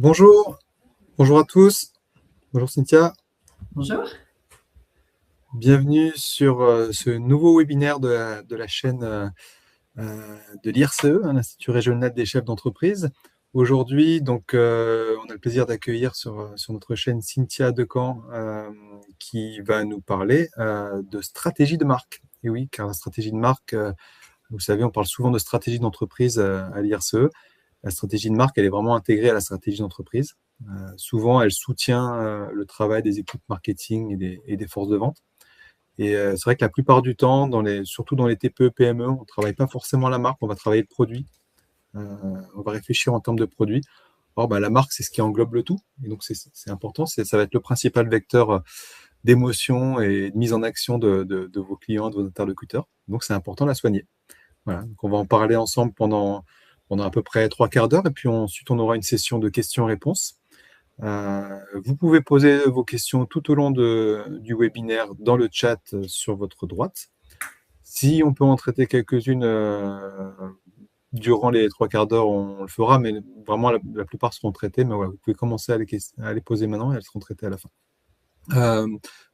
Bonjour, bonjour à tous. Bonjour Cynthia. Bonjour. Bienvenue sur ce nouveau webinaire de la chaîne de l'IRCE, l'Institut régional des chefs d'entreprise. Aujourd'hui, donc, on a le plaisir d'accueillir sur notre chaîne Cynthia Decamp qui va nous parler de stratégie de marque. Et oui, car la stratégie de marque, vous savez, on parle souvent de stratégie d'entreprise à l'IRCE. La stratégie de marque, elle est vraiment intégrée à la stratégie d'entreprise. Souvent, elle soutient le travail des équipes marketing et des forces de vente. Et c'est vrai que la plupart du temps, surtout dans les TPE, PME, on ne travaille pas forcément la marque, on va travailler le produit. On va réfléchir en termes de produit. Or, la marque, c'est ce qui englobe le tout. Et donc, c'est important. Ça va être le principal vecteur d'émotion et de mise en action de vos clients, de vos interlocuteurs. Donc, c'est important de la soigner. Voilà. Donc, on va en parler ensemble pendant à peu près 3/4 d'heure. Et puis ensuite, on aura une session de questions-réponses. Vous pouvez poser vos questions tout au long du webinaire dans le chat sur votre droite. Si on peut en traiter quelques-unes durant les 3/4 d'heure, on le fera, mais vraiment la plupart seront traitées. Mais voilà, vous pouvez commencer à les poser maintenant et elles seront traitées à la fin.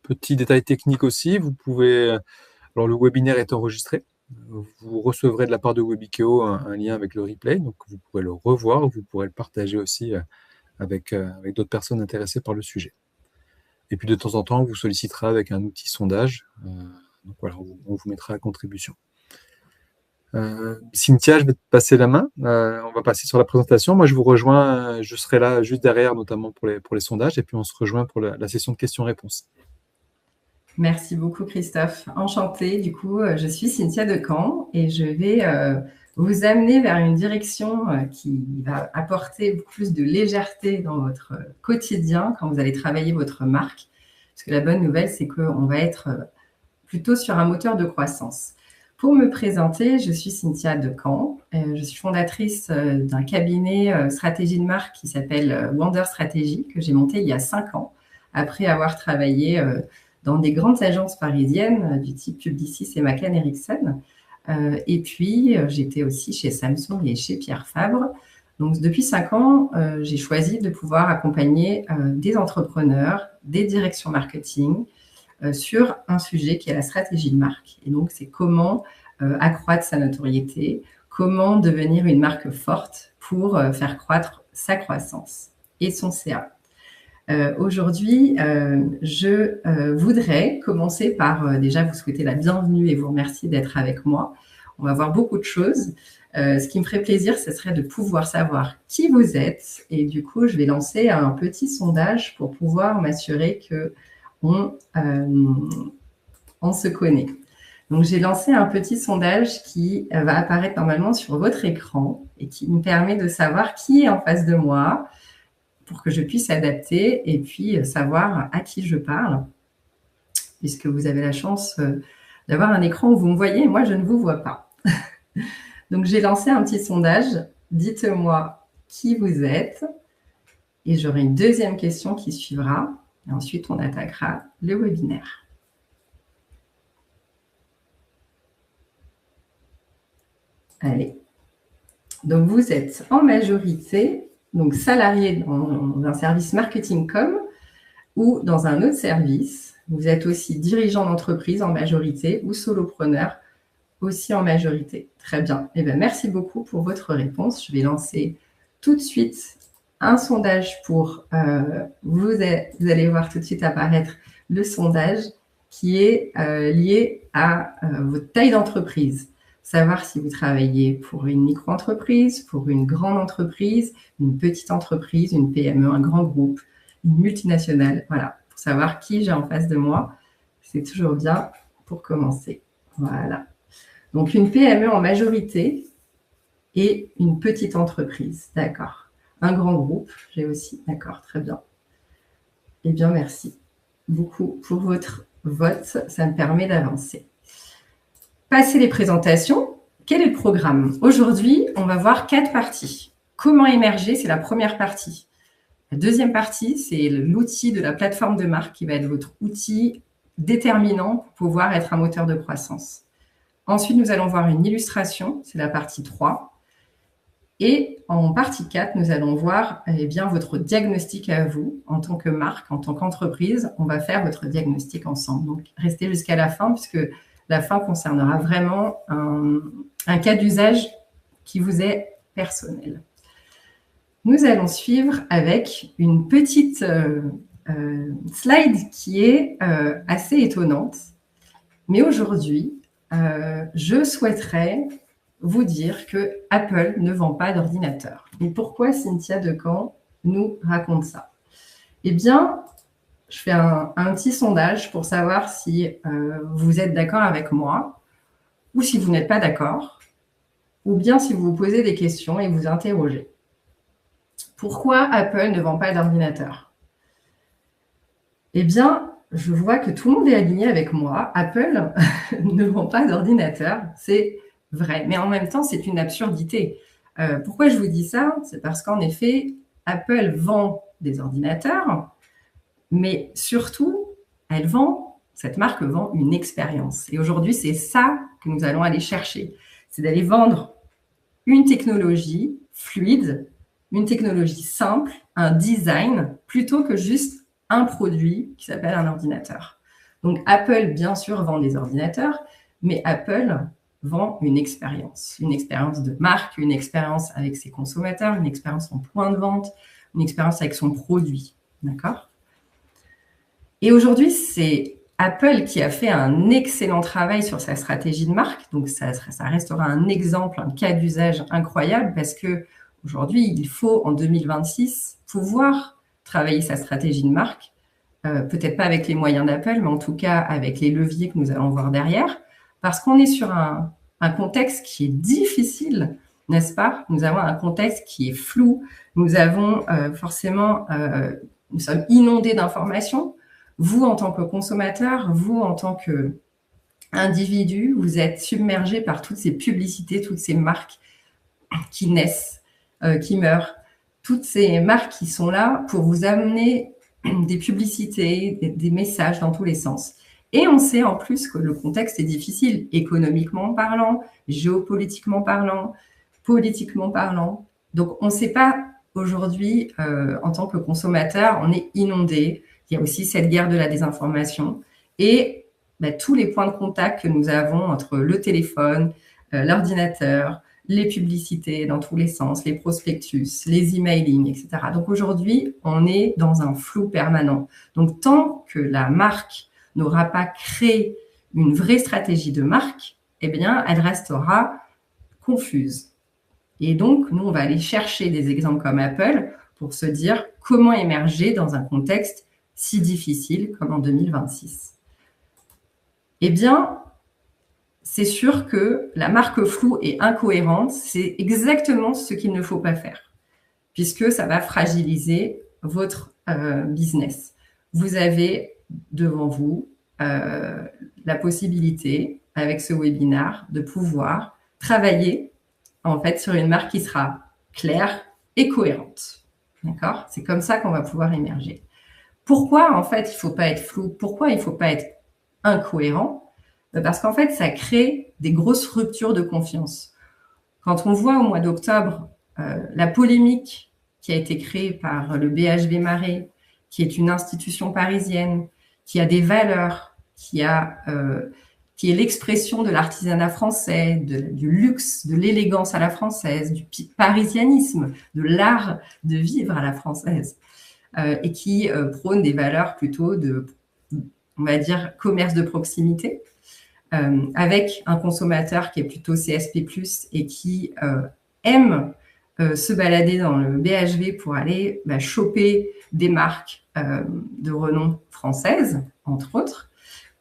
Petit détail technique aussi, alors le webinaire est enregistré. Vous recevrez de la part de Webikeo un lien avec le replay, donc vous pourrez le revoir, vous pourrez le partager aussi avec d'autres personnes intéressées par le sujet. Et puis de temps en temps, on vous sollicitera avec un outil sondage. Donc voilà, on vous mettra à contribution. Cynthia, je vais te passer la main. On va passer sur la présentation. Moi, je vous rejoins, je serai là juste derrière, notamment pour les sondages, et puis on se rejoint pour la session de questions-réponses. Merci beaucoup, Christophe. Enchantée. Du coup, je suis Cynthia Decamp et je vais vous amener vers une direction qui va apporter beaucoup plus de légèreté dans votre quotidien quand vous allez travailler votre marque. Parce que la bonne nouvelle, c'est qu'on va être plutôt sur un moteur de croissance. Pour me présenter, je suis Cynthia Decamp. Je suis fondatrice d'un cabinet stratégie de marque qui s'appelle Wonder Strategy, que j'ai monté il y a 5 ans, après avoir travaillé dans des grandes agences parisiennes du type Publicis et McCann Erickson. Et puis, j'étais aussi chez Samsung et chez Pierre Fabre. Donc, depuis 5 ans, j'ai choisi de pouvoir accompagner des entrepreneurs, des directions marketing sur un sujet qui est la stratégie de marque. Et donc, c'est comment accroître sa notoriété, comment devenir une marque forte pour faire croître sa croissance et son CA. Aujourd'hui, je voudrais commencer par déjà vous souhaiter la bienvenue et vous remercier d'être avec moi. On va voir beaucoup de choses. Ce qui me ferait plaisir, ce serait de pouvoir savoir qui vous êtes. Et du coup, je vais lancer un petit sondage pour pouvoir m'assurer qu'on se connaît. Donc, j'ai lancé un petit sondage qui va apparaître normalement sur votre écran et qui me permet de savoir qui est en face de moi, pour que je puisse adapter et puis savoir à qui je parle, puisque vous avez la chance d'avoir un écran où vous me voyez et moi, je ne vous vois pas. Donc, j'ai lancé un petit sondage. Dites-moi qui vous êtes et j'aurai une deuxième question qui suivra. Et ensuite, on attaquera le webinaire. Allez. Donc, vous êtes en majorité donc salarié dans un service marketing com ou dans un autre service. Vous êtes aussi dirigeant d'entreprise en majorité ou solopreneur aussi en majorité. Très bien. Eh bien, merci beaucoup pour votre réponse. Je vais lancer tout de suite un sondage pour vous allez voir tout de suite apparaître le sondage qui est lié à votre taille d'entreprise. Savoir si vous travaillez pour une micro-entreprise, pour une grande entreprise, une petite entreprise, une PME, un grand groupe, une multinationale. Voilà, pour savoir qui j'ai en face de moi. C'est toujours bien pour commencer. Voilà. Donc, une PME en majorité et une petite entreprise. D'accord. Un grand groupe, j'ai aussi. D'accord, très bien. Eh bien, merci beaucoup pour votre vote. Ça me permet d'avancer. Passer les présentations, quel est le programme? Aujourd'hui, on va voir 4 parties. Comment émerger, c'est la première partie. La deuxième partie, c'est l'outil de la plateforme de marque qui va être votre outil déterminant pour pouvoir être un moteur de croissance. Ensuite, nous allons voir une illustration, c'est la partie 3. Et en partie 4, nous allons voir bien, votre diagnostic à vous en tant que marque, en tant qu'entreprise. On va faire votre diagnostic ensemble. Donc, restez jusqu'à la fin puisque la fin concernera vraiment un cas d'usage qui vous est personnel. Nous allons suivre avec une petite slide qui est assez étonnante. Mais aujourd'hui, je souhaiterais vous dire que Apple ne vend pas d'ordinateur. Et pourquoi Cynthia Decamp nous raconte ça? Eh bien, je fais un petit sondage pour savoir si vous êtes d'accord avec moi ou si vous n'êtes pas d'accord, ou bien si vous vous posez des questions et vous interrogez. Pourquoi Apple ne vend pas d'ordinateur? Eh bien, je vois que tout le monde est aligné avec moi. Apple ne vend pas d'ordinateur. C'est vrai. Mais en même temps, c'est une absurdité. Pourquoi je vous dis ça? C'est parce qu'en effet, Apple vend des ordinateurs, mais surtout, cette marque vend une expérience. Et aujourd'hui, c'est ça que nous allons aller chercher. C'est d'aller vendre une technologie fluide, une technologie simple, un design, plutôt que juste un produit qui s'appelle un ordinateur. Donc, Apple, bien sûr, vend des ordinateurs, mais Apple vend une expérience de marque, une expérience avec ses consommateurs, une expérience en point de vente, une expérience avec son produit. D'accord? Et aujourd'hui, c'est Apple qui a fait un excellent travail sur sa stratégie de marque. Donc, ça restera un exemple, un cas d'usage incroyable parce que aujourd'hui, il faut, en 2026, pouvoir travailler sa stratégie de marque, peut-être pas avec les moyens d'Apple, mais en tout cas avec les leviers que nous allons voir derrière, parce qu'on est sur un contexte qui est difficile, n'est-ce pas? Nous avons un contexte qui est flou, nous avons nous sommes inondés d'informations. Vous, en tant que consommateur, vous, en tant qu'individu, vous êtes submergé par toutes ces publicités, toutes ces marques qui naissent, qui meurent, toutes ces marques qui sont là pour vous amener des publicités, des messages dans tous les sens. Et on sait en plus que le contexte est difficile, économiquement parlant, géopolitiquement parlant, politiquement parlant. Donc, on ne sait pas aujourd'hui, en tant que consommateur, on est inondé. Il y a aussi cette guerre de la désinformation et tous les points de contact que nous avons entre le téléphone, l'ordinateur, les publicités dans tous les sens, les prospectus, les emailing, etc. Donc aujourd'hui, on est dans un flou permanent. Donc tant que la marque n'aura pas créé une vraie stratégie de marque, eh bien, elle restera confuse. Et donc, nous, on va aller chercher des exemples comme Apple pour se dire comment émerger dans un contexte si difficile comme en 2026. Eh bien, c'est sûr que la marque floue et incohérente, c'est exactement ce qu'il ne faut pas faire, puisque ça va fragiliser votre business. Vous avez devant vous la possibilité, avec ce webinaire, de pouvoir travailler en fait sur une marque qui sera claire et cohérente. D'accord? C'est comme ça qu'on va pouvoir émerger. Pourquoi, en fait, il ne faut pas être flou? Pourquoi il ne faut pas être incohérent? Parce qu'en fait, ça crée des grosses ruptures de confiance. Quand on voit au mois d'octobre la polémique qui a été créée par le BHV Marais, qui est une institution parisienne, qui a des valeurs, qui est l'expression de l'artisanat français, du luxe, de l'élégance à la française, du parisianisme, de l'art de vivre à la française, et qui prône des valeurs plutôt de, on va dire, commerce de proximité, avec un consommateur qui est plutôt CSP+, et qui aime se balader dans le BHV pour aller choper des marques de renom françaises, entre autres.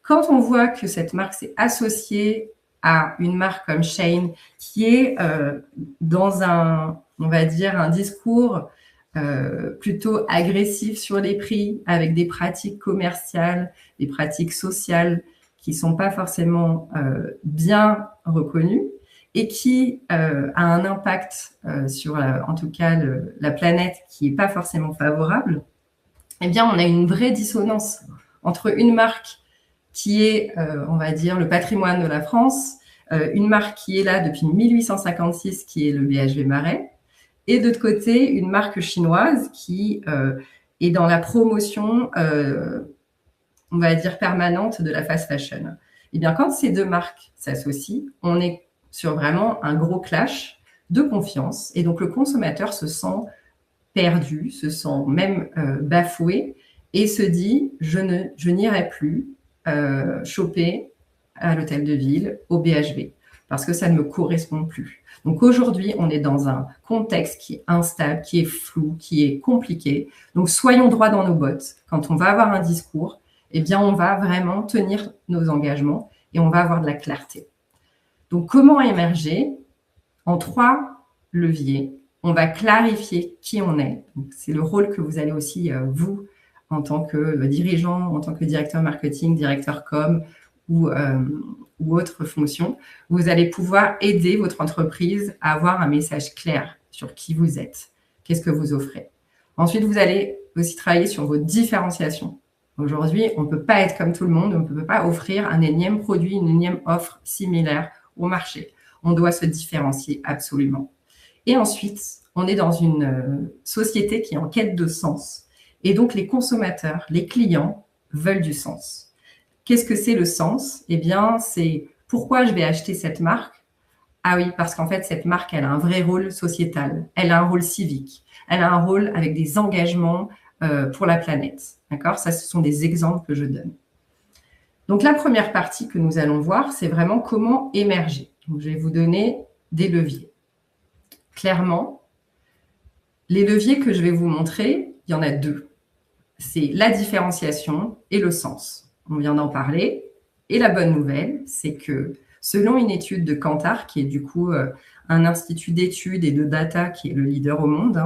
Quand on voit que cette marque s'est associée à une marque comme Shein, qui est dans on va dire, un discours plutôt agressif sur les prix, avec des pratiques commerciales, des pratiques sociales qui ne sont pas forcément bien reconnues et qui a un impact sur, en tout cas, la planète qui n'est pas forcément favorable, eh bien, on a une vraie dissonance entre une marque qui est, on va dire, le patrimoine de la France, une marque qui est là depuis 1856, qui est le BHV Marais, et de l'autre côté, une marque chinoise qui est dans la promotion, on va dire, permanente de la fast fashion. Et bien, quand ces deux marques s'associent, on est sur vraiment un gros clash de confiance. Et donc, le consommateur se sent perdu, se sent même bafoué et se dit, je n'irai plus choper à l'hôtel de ville, au BHV, parce que ça ne me correspond plus. Donc aujourd'hui, on est dans un contexte qui est instable, qui est flou, qui est compliqué. Donc soyons droits dans nos bottes. Quand on va avoir un discours, eh bien, on va vraiment tenir nos engagements et on va avoir de la clarté. Donc, comment émerger? En 3 leviers. On va clarifier qui on est. C'est le rôle que vous allez aussi, vous, en tant que dirigeant, en tant que directeur marketing, directeur com ou autre fonction, vous allez pouvoir aider votre entreprise à avoir un message clair sur qui vous êtes, qu'est-ce que vous offrez. Ensuite, vous allez aussi travailler sur vos différenciations. Aujourd'hui, on ne peut pas être comme tout le monde, on ne peut pas offrir un énième produit, une énième offre similaire au marché. On doit se différencier absolument. Et ensuite, on est dans une société qui est en quête de sens. Et donc, les consommateurs, les clients veulent du sens. Qu'est-ce que c'est le sens? Eh bien, c'est pourquoi je vais acheter cette marque? Ah oui, parce qu'en fait, cette marque, elle a un vrai rôle sociétal. Elle a un rôle civique. Elle a un rôle avec des engagements pour la planète. D'accord? Ça, ce sont des exemples que je donne. Donc, la première partie que nous allons voir, c'est vraiment comment émerger. Donc, je vais vous donner des leviers. Clairement, les leviers que je vais vous montrer, il y en a 2. C'est la différenciation et le sens. On vient d'en parler. Et la bonne nouvelle, c'est que selon une étude de Kantar, qui est du coup un institut d'études et de data qui est le leader au monde,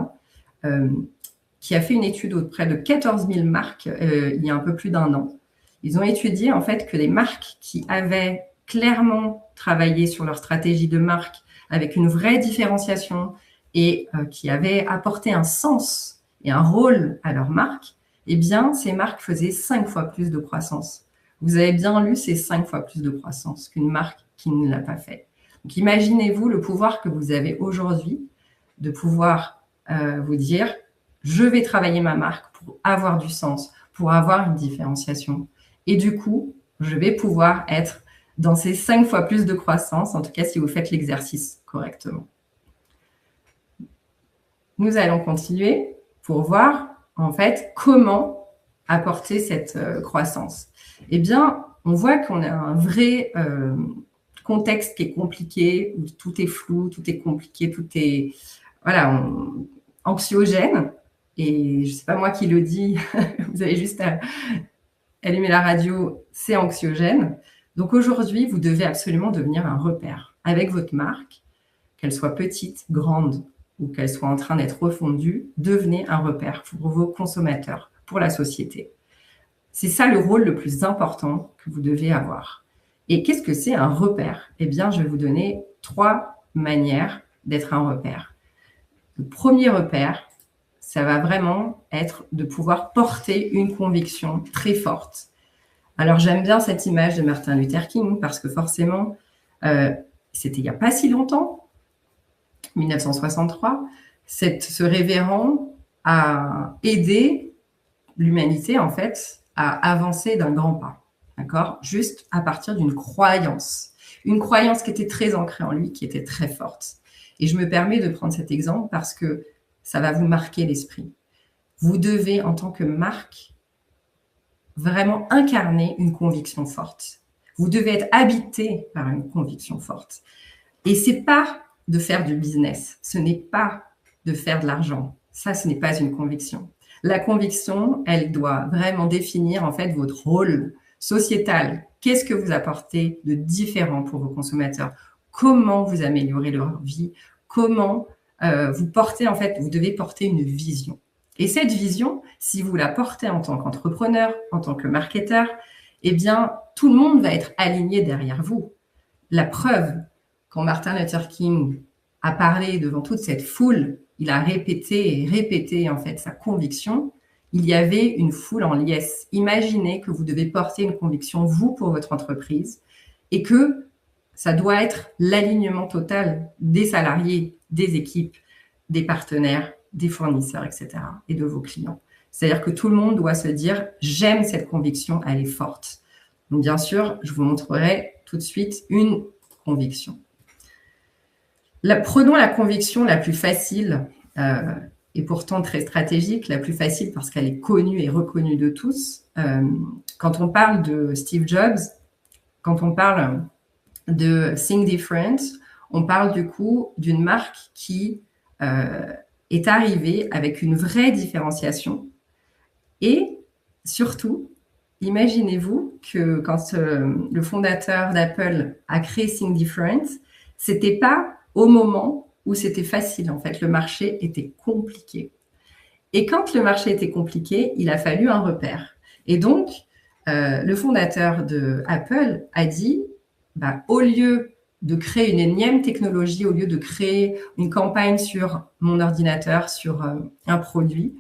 qui a fait une étude auprès de 14 000 marques il y a un peu plus d'1 an. Ils ont étudié en fait que les marques qui avaient clairement travaillé sur leur stratégie de marque avec une vraie différenciation et qui avaient apporté un sens et un rôle à leur marque, eh bien, ces marques faisaient 5 fois plus de croissance. Vous avez bien lu, c'est 5 fois plus de croissance qu'une marque qui ne l'a pas fait. Donc, imaginez-vous le pouvoir que vous avez aujourd'hui de pouvoir vous dire « Je vais travailler ma marque pour avoir du sens, pour avoir une différenciation. Et du coup, je vais pouvoir être dans ces 5 fois plus de croissance, en tout cas si vous faites l'exercice correctement. » Nous allons continuer pour voir en fait comment apporter cette croissance. Eh bien, on voit qu'on a un vrai contexte qui est compliqué, où tout est flou, tout est compliqué, tout est anxiogène. Et je ne sais pas moi qui le dis, vous avez juste à allumer la radio, c'est anxiogène. Donc aujourd'hui, vous devez absolument devenir un repère avec votre marque, qu'elle soit petite, grande ou qu'elle soit en train d'être refondue. Devenez un repère pour vos consommateurs, pour la société. C'est ça le rôle le plus important que vous devez avoir. Et qu'est-ce que c'est un repère? Eh bien, je vais vous donner 3 manières d'être un repère. Le premier repère, ça va vraiment être de pouvoir porter une conviction très forte. Alors, j'aime bien cette image de Martin Luther King parce que forcément, c'était il n'y a pas si longtemps, 1963, ce révérend a aidé l'humanité, en fait, à avancer d'un grand pas, d'accord? Juste à partir d'une croyance. Une croyance qui était très ancrée en lui, qui était très forte. Et je me permets de prendre cet exemple parce que ça va vous marquer l'esprit. Vous devez, en tant que marque, vraiment incarner une conviction forte. Vous devez être habité par une conviction forte. Et c'est pas de faire du business. Ce n'est pas de faire de l'argent. Ça, ce n'est pas une conviction. La conviction, elle doit vraiment définir en fait votre rôle sociétal. Qu'est-ce que vous apportez de différent pour vos consommateurs? Comment vous améliorez leur vie? Comment vous portez, en fait, vous devez porter une vision. Et cette vision, si vous la portez en tant qu'entrepreneur, en tant que marketeur, eh bien, tout le monde va être aligné derrière vous. La preuve, quand Martin Luther King a parlé devant toute cette foule, il a répété et répété en fait sa conviction, il y avait une foule en liesse. Imaginez que vous devez porter une conviction, vous, pour votre entreprise, et que ça doit être l'alignement total des salariés, des équipes, des partenaires, des fournisseurs, etc. et de vos clients. C'est-à-dire que tout le monde doit se dire « j'aime cette conviction, elle est forte ». Donc bien sûr, je vous montrerai tout de suite une conviction. Prenons la conviction la plus facile et pourtant très stratégique, la plus facile parce qu'elle est connue et reconnue de tous. Quand on parle de Steve Jobs, quand on parle de Think Different, on parle du coup d'une marque qui est arrivée avec une vraie différenciation. Et surtout, imaginez-vous que quand le fondateur d'Apple a créé Think Different, c'était pas au moment où c'était facile. En fait, le marché était compliqué. Et quand le marché était compliqué, il a fallu un repère. Et donc, le fondateur d'Apple a dit, au lieu de créer une énième technologie, au lieu de créer une campagne sur mon ordinateur, sur un produit,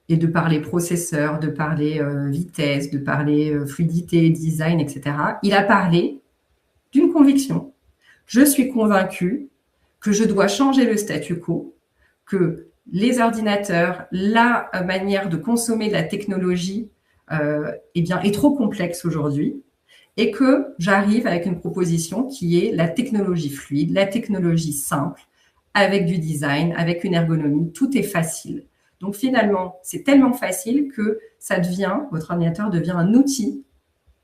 et de parler processeur, de parler vitesse, de parler fluidité, design, etc., il a parlé d'une conviction. Je suis convaincu que je dois changer le statu quo, que les ordinateurs, la manière de consommer de la technologie est trop complexe aujourd'hui et que j'arrive avec une proposition qui est la technologie fluide, la technologie simple, avec du design, avec une ergonomie, tout est facile. Donc finalement, c'est tellement facile que votre ordinateur devient un outil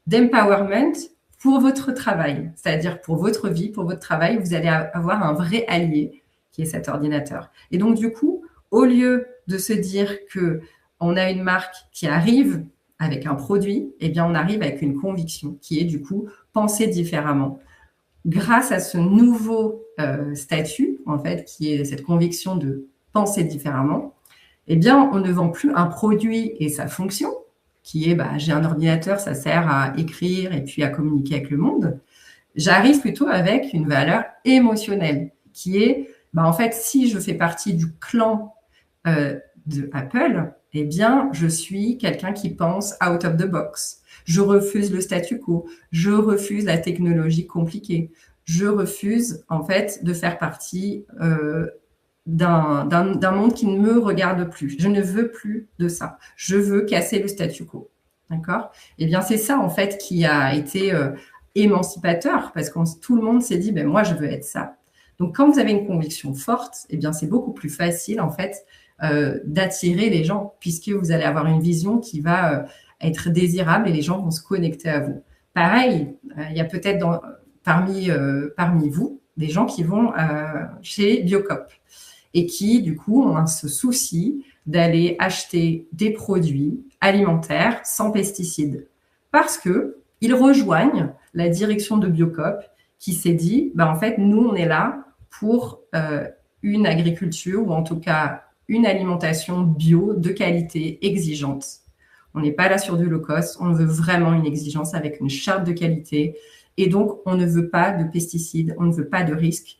d'empowerment pour votre travail, c'est-à-dire pour votre vie, pour votre travail, vous allez avoir un vrai allié qui est cet ordinateur. Et donc du coup, au lieu de se dire qu'on a une marque qui arrive avec un produit, eh bien on arrive avec une conviction qui est du coup penser différemment. Grâce à ce nouveau statut, en fait, qui est cette conviction de penser différemment, eh bien, on ne vend plus un produit et sa fonction, qui est, j'ai un ordinateur, ça sert à écrire et puis à communiquer avec le monde. J'arrive plutôt avec une valeur émotionnelle, qui est, en fait, si je fais partie du clan de Apple, eh bien, je suis quelqu'un qui pense out of the box. Je refuse le statu quo, je refuse la technologie compliquée, je refuse, en fait, de faire partie d'un monde qui ne me regarde plus. Je ne veux plus de ça. Je veux casser le statu quo. D'accord ? Eh bien, c'est ça, en fait, qui a été émancipateur, parce que tout le monde s'est dit, moi, je veux être ça. Donc, quand vous avez une conviction forte, eh bien, c'est beaucoup plus facile, en fait, d'attirer les gens, puisque vous allez avoir une vision qui va être désirable et les gens vont se connecter à vous. Pareil, il y a peut-être parmi vous des gens qui vont chez Biocop et qui, du coup, ont ce souci d'aller acheter des produits alimentaires sans pesticides. Parce qu'ils rejoignent la direction de Biocop qui s'est dit, en fait, nous, on est là pour une agriculture ou en tout cas une alimentation bio de qualité exigeante. On n'est pas là sur du low cost, on veut vraiment une exigence avec une charte de qualité et donc on ne veut pas de pesticides, on ne veut pas de risques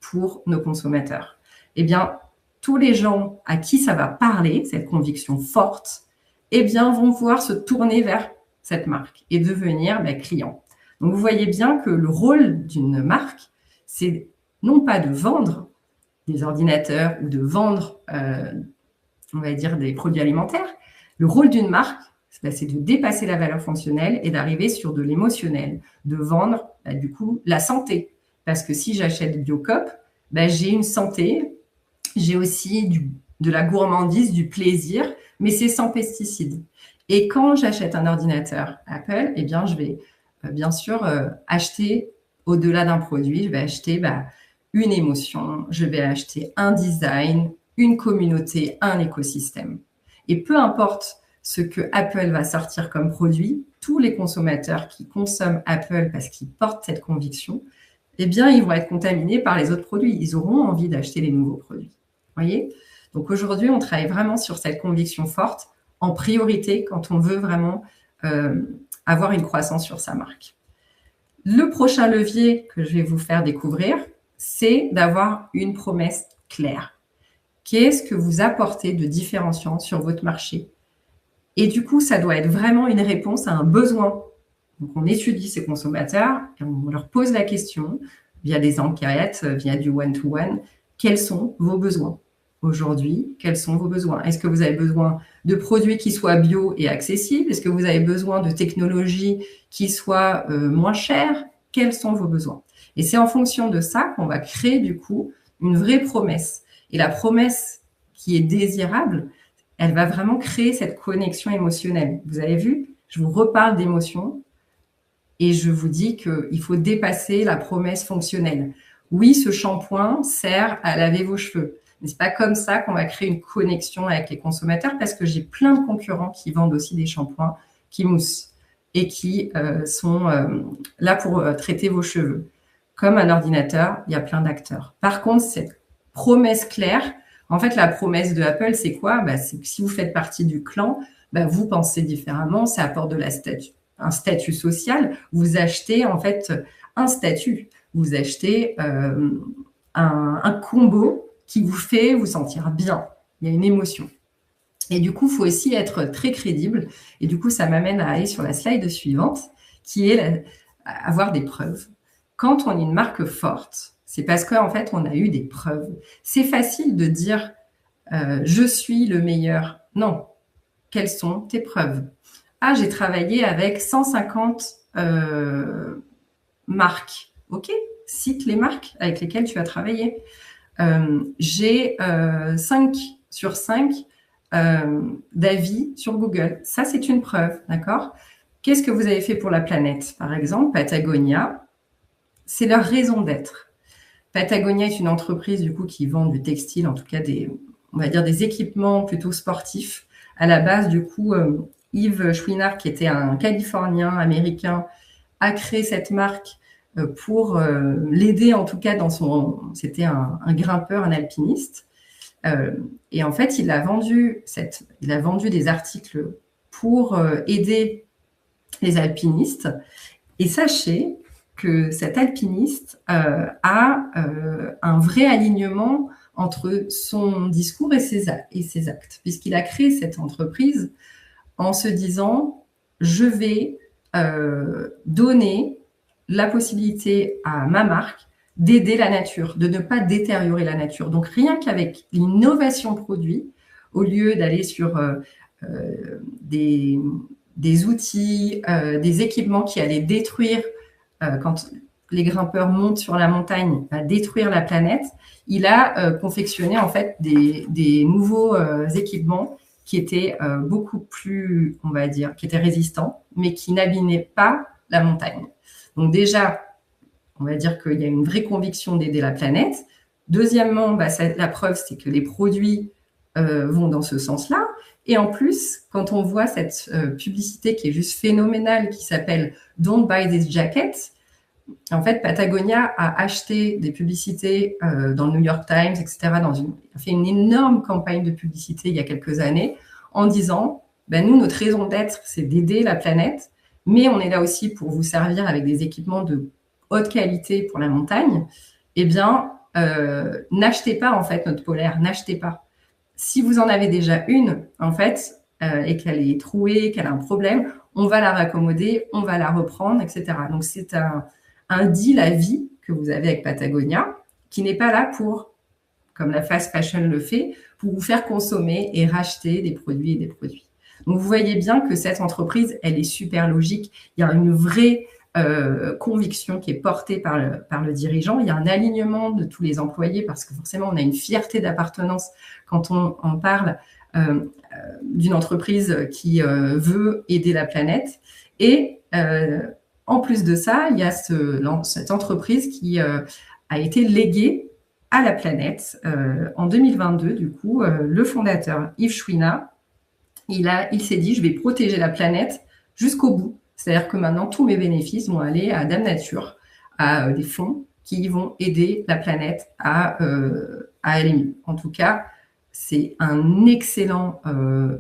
pour nos consommateurs. Eh bien, tous les gens à qui ça va parler, cette conviction forte, eh bien, vont pouvoir se tourner vers cette marque et devenir clients. Donc, vous voyez bien que le rôle d'une marque, c'est non pas de vendre des ordinateurs ou de vendre, on va dire, des produits alimentaires. Le rôle d'une marque, c'est de dépasser la valeur fonctionnelle et d'arriver sur de l'émotionnel, de vendre, du coup, la santé. Parce que si j'achète Biocop, j'ai une santé, j'ai aussi de la gourmandise, du plaisir, mais c'est sans pesticides. Et quand j'achète un ordinateur Apple, eh bien, je vais bien sûr acheter, au-delà d'un produit, je vais acheter une émotion, je vais acheter un design, une communauté, un écosystème. Et peu importe ce que Apple va sortir comme produit, tous les consommateurs qui consomment Apple parce qu'ils portent cette conviction, eh bien, ils vont être contaminés par les autres produits. Ils auront envie d'acheter les nouveaux produits. Voyez ? Donc aujourd'hui, on travaille vraiment sur cette conviction forte en priorité quand on veut vraiment avoir une croissance sur sa marque. Le prochain levier que je vais vous faire découvrir, c'est d'avoir une promesse claire. Qu'est-ce que vous apportez de différenciant sur votre marché ? Et du coup, ça doit être vraiment une réponse à un besoin. Donc, on étudie ces consommateurs et on leur pose la question via des enquêtes, via du one-to-one, quels sont vos besoins ? aujourd'hui, quels sont vos besoins? Est-ce que vous avez besoin de produits qui soient bio et accessibles? Est-ce que vous avez besoin de technologies qui soient moins chères? Quels sont vos besoins? Et c'est en fonction de ça qu'on va créer du coup une vraie promesse. Et la promesse qui est désirable, elle va vraiment créer cette connexion émotionnelle. Vous avez vu, je vous reparle d'émotions et je vous dis qu'il faut dépasser la promesse fonctionnelle. Oui, ce shampoing sert à laver vos cheveux. Mais c'est pas comme ça qu'on va créer une connexion avec les consommateurs parce que j'ai plein de concurrents qui vendent aussi des shampoings qui moussent et qui sont là pour traiter vos cheveux. Comme un ordinateur, il y a plein d'acteurs. Par contre, cette promesse claire, en fait, la promesse de Apple, c'est quoi? C'est que si vous faites partie du clan, vous pensez différemment, ça apporte un statut social. Vous achetez en fait un statut. Vous achetez un combo qui vous fait vous sentir bien. Il y a une émotion. Et du coup, il faut aussi être très crédible. Et du coup, ça m'amène à aller sur la slide suivante, qui est avoir des preuves. Quand on est une marque forte, c'est parce qu'en fait, on a eu des preuves. C'est facile de dire je suis le meilleur. Non. Quelles sont tes preuves? Ah, j'ai travaillé avec 150 marques. OK, cite les marques avec lesquelles tu as travaillé. J'ai 5 sur 5 d'avis sur Google. Ça, c'est une preuve, d'accord? Qu'est-ce que vous avez fait pour la planète? Par exemple, Patagonia, c'est leur raison d'être. Patagonia est une entreprise du coup qui vend du textile, en tout cas on va dire des équipements plutôt sportifs. À la base, du coup, Yves Chouinard, qui était un Californien américain, a créé cette marque pour l'aider en tout cas c'était un grimpeur, un alpiniste. Et en fait, il a vendu des articles pour aider les alpinistes. Et sachez que cet alpiniste a un vrai alignement entre son discours et ses actes, puisqu'il a créé cette entreprise en se disant « je vais donner la possibilité à ma marque d'aider la nature, de ne pas détériorer la nature ». Donc rien qu'avec l'innovation produit, au lieu d'aller sur des outils, des équipements qui allaient détruire quand les grimpeurs montent sur la montagne, à détruire la planète, il a confectionné en fait des nouveaux équipements qui étaient beaucoup plus, on va dire, qui étaient résistants, mais qui n'abîmaient pas la montagne. Donc déjà, on va dire qu'il y a une vraie conviction d'aider la planète. Deuxièmement, la preuve, c'est que les produits vont dans ce sens-là. Et en plus, quand on voit cette publicité qui est juste phénoménale, qui s'appelle « Don't buy this jacket », en fait, Patagonia a acheté des publicités dans le New York Times, etc. A fait une énorme campagne de publicité il y a quelques années en disant nous, notre raison d'être, c'est d'aider la planète, mais on est là aussi pour vous servir avec des équipements de haute qualité pour la montagne. Eh bien, n'achetez pas en fait notre polaire, n'achetez pas. Si vous en avez déjà une, en fait, et qu'elle est trouée, qu'elle a un problème, on va la raccommoder, on va la reprendre, etc. Donc, c'est un deal à vie que vous avez avec Patagonia, qui n'est pas là pour, comme la fast fashion le fait, pour vous faire consommer et racheter des produits et des produits. Donc, vous voyez bien que cette entreprise, elle est super logique. Il y a une vraie conviction qui est portée par le dirigeant. Il y a un alignement de tous les employés parce que forcément, on a une fierté d'appartenance quand on parle d'une entreprise qui veut aider la planète. Et en plus de ça, il y a cette entreprise qui a été léguée à la planète. En 2022, du coup, le fondateur Yves Chouinard, il s'est dit, je vais protéger la planète jusqu'au bout. C'est-à-dire que maintenant, tous mes bénéfices vont aller à Dame Nature, à des fonds qui vont aider la planète à aller mieux. En tout cas, c'est un excellent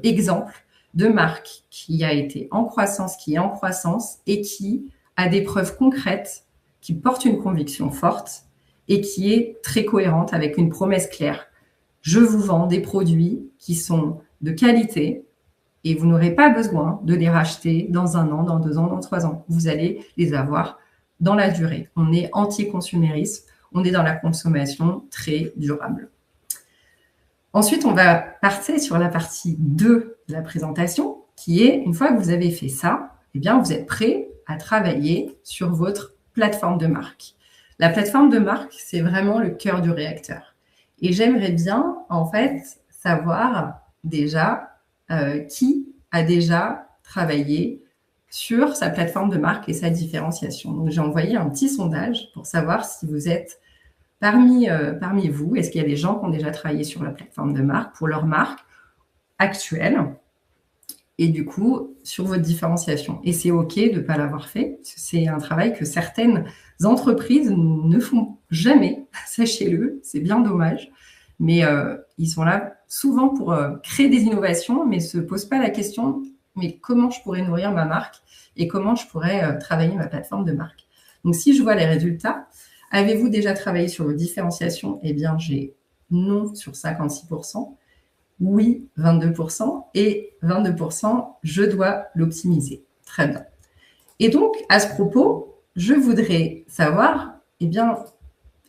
exemple de marque qui a été en croissance, qui est en croissance et qui a des preuves concrètes, qui porte une conviction forte et qui est très cohérente avec une promesse claire. Je vous vends des produits qui sont de qualité et vous n'aurez pas besoin de les racheter dans 1 an, dans 2 ans, dans 3 ans. Vous allez les avoir dans la durée. On est anti-consumérisme, on est dans la consommation très durable. Ensuite, on va passer sur la partie 2 de la présentation, qui est, une fois que vous avez fait ça, eh bien, vous êtes prêt à travailler sur votre plateforme de marque. La plateforme de marque, c'est vraiment le cœur du réacteur. Et j'aimerais bien, en fait, savoir déjà qui a déjà travaillé sur sa plateforme de marque et sa différenciation. Donc, j'ai envoyé un petit sondage pour savoir si vous êtes parmi vous, est-ce qu'il y a des gens qui ont déjà travaillé sur la plateforme de marque pour leur marque actuelle et du coup, sur votre différenciation. Et c'est OK de ne pas l'avoir fait. C'est un travail que certaines entreprises ne font jamais, sachez-le, c'est bien dommage. Mais ils sont là souvent pour créer des innovations, mais ne se posent pas la question, mais comment je pourrais nourrir ma marque et comment je pourrais travailler ma plateforme de marque. Donc, si je vois les résultats, avez-vous déjà travaillé sur votre différenciation? Eh bien, j'ai non sur 56%. Oui, 22%, et 22%, je dois l'optimiser. Très bien. Et donc, à ce propos, je voudrais savoir, eh bien,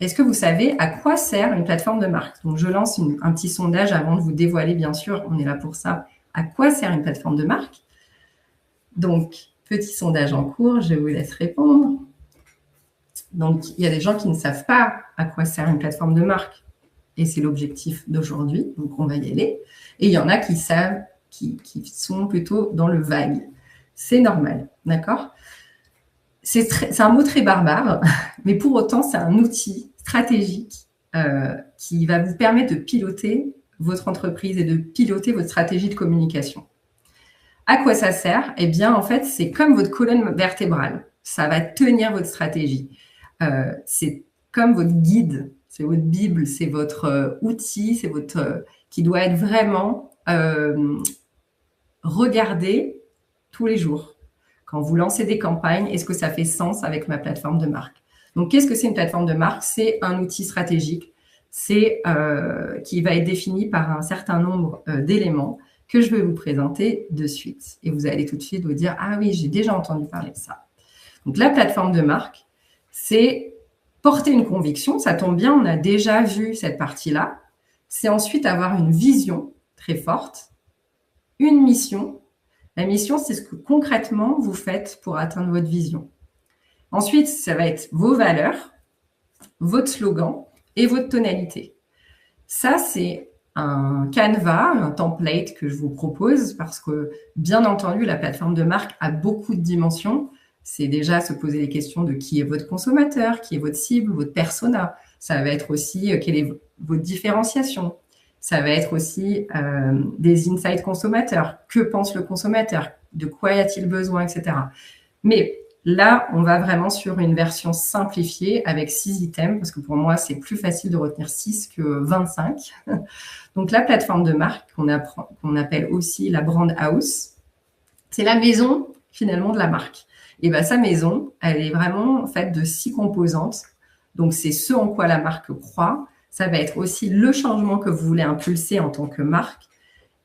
est-ce que vous savez à quoi sert une plateforme de marque? Donc, je lance un petit sondage avant de vous dévoiler, bien sûr, on est là pour ça. À quoi sert une plateforme de marque? Donc, petit sondage en cours, je vous laisse répondre. Donc, il y a des gens qui ne savent pas à quoi sert une plateforme de marque. Et c'est l'objectif d'aujourd'hui, donc on va y aller. Et il y en a qui savent, qui sont plutôt dans le vague. C'est normal, d'accord? C'est un mot très barbare, mais pour autant, c'est un outil stratégique qui va vous permettre de piloter votre entreprise et de piloter votre stratégie de communication. À quoi ça sert? Eh bien, en fait, c'est comme votre colonne vertébrale. Ça va tenir votre stratégie. C'est comme votre guide. C'est votre Bible, c'est votre outil, c'est votre qui doit être vraiment regardé tous les jours. Quand vous lancez des campagnes, est-ce que ça fait sens avec ma plateforme de marque? Donc, qu'est-ce que c'est une plateforme de marque? C'est un outil stratégique, c'est qui va être défini par un certain nombre d'éléments que je vais vous présenter de suite. Et vous allez tout de suite vous dire, ah oui, j'ai déjà entendu parler de ça. Donc, la plateforme de marque, c'est porter une conviction, ça tombe bien, on a déjà vu cette partie-là. C'est ensuite avoir une vision très forte, une mission. La mission, c'est ce que concrètement vous faites pour atteindre votre vision. Ensuite, ça va être vos valeurs, votre slogan et votre tonalité. Ça, c'est un canevas, un template que je vous propose parce que, bien entendu, la plateforme de marque a beaucoup de dimensions. C'est déjà se poser les questions de qui est votre consommateur, qui est votre cible, votre persona. Ça va être aussi quelle est votre différenciation. Ça va être aussi des insights consommateurs. Que pense le consommateur? De quoi a-t-il besoin, etc. Mais là, on va vraiment sur une version simplifiée avec 6 items, parce que pour moi, c'est plus facile de retenir 6 que 25. Donc, la plateforme de marque, qu'on appelle aussi la brand house, c'est la maison, finalement, de la marque. Et bien, sa maison, elle est vraiment faite de 6 composantes. Donc, c'est ce en quoi la marque croit. Ça va être aussi le changement que vous voulez impulser en tant que marque.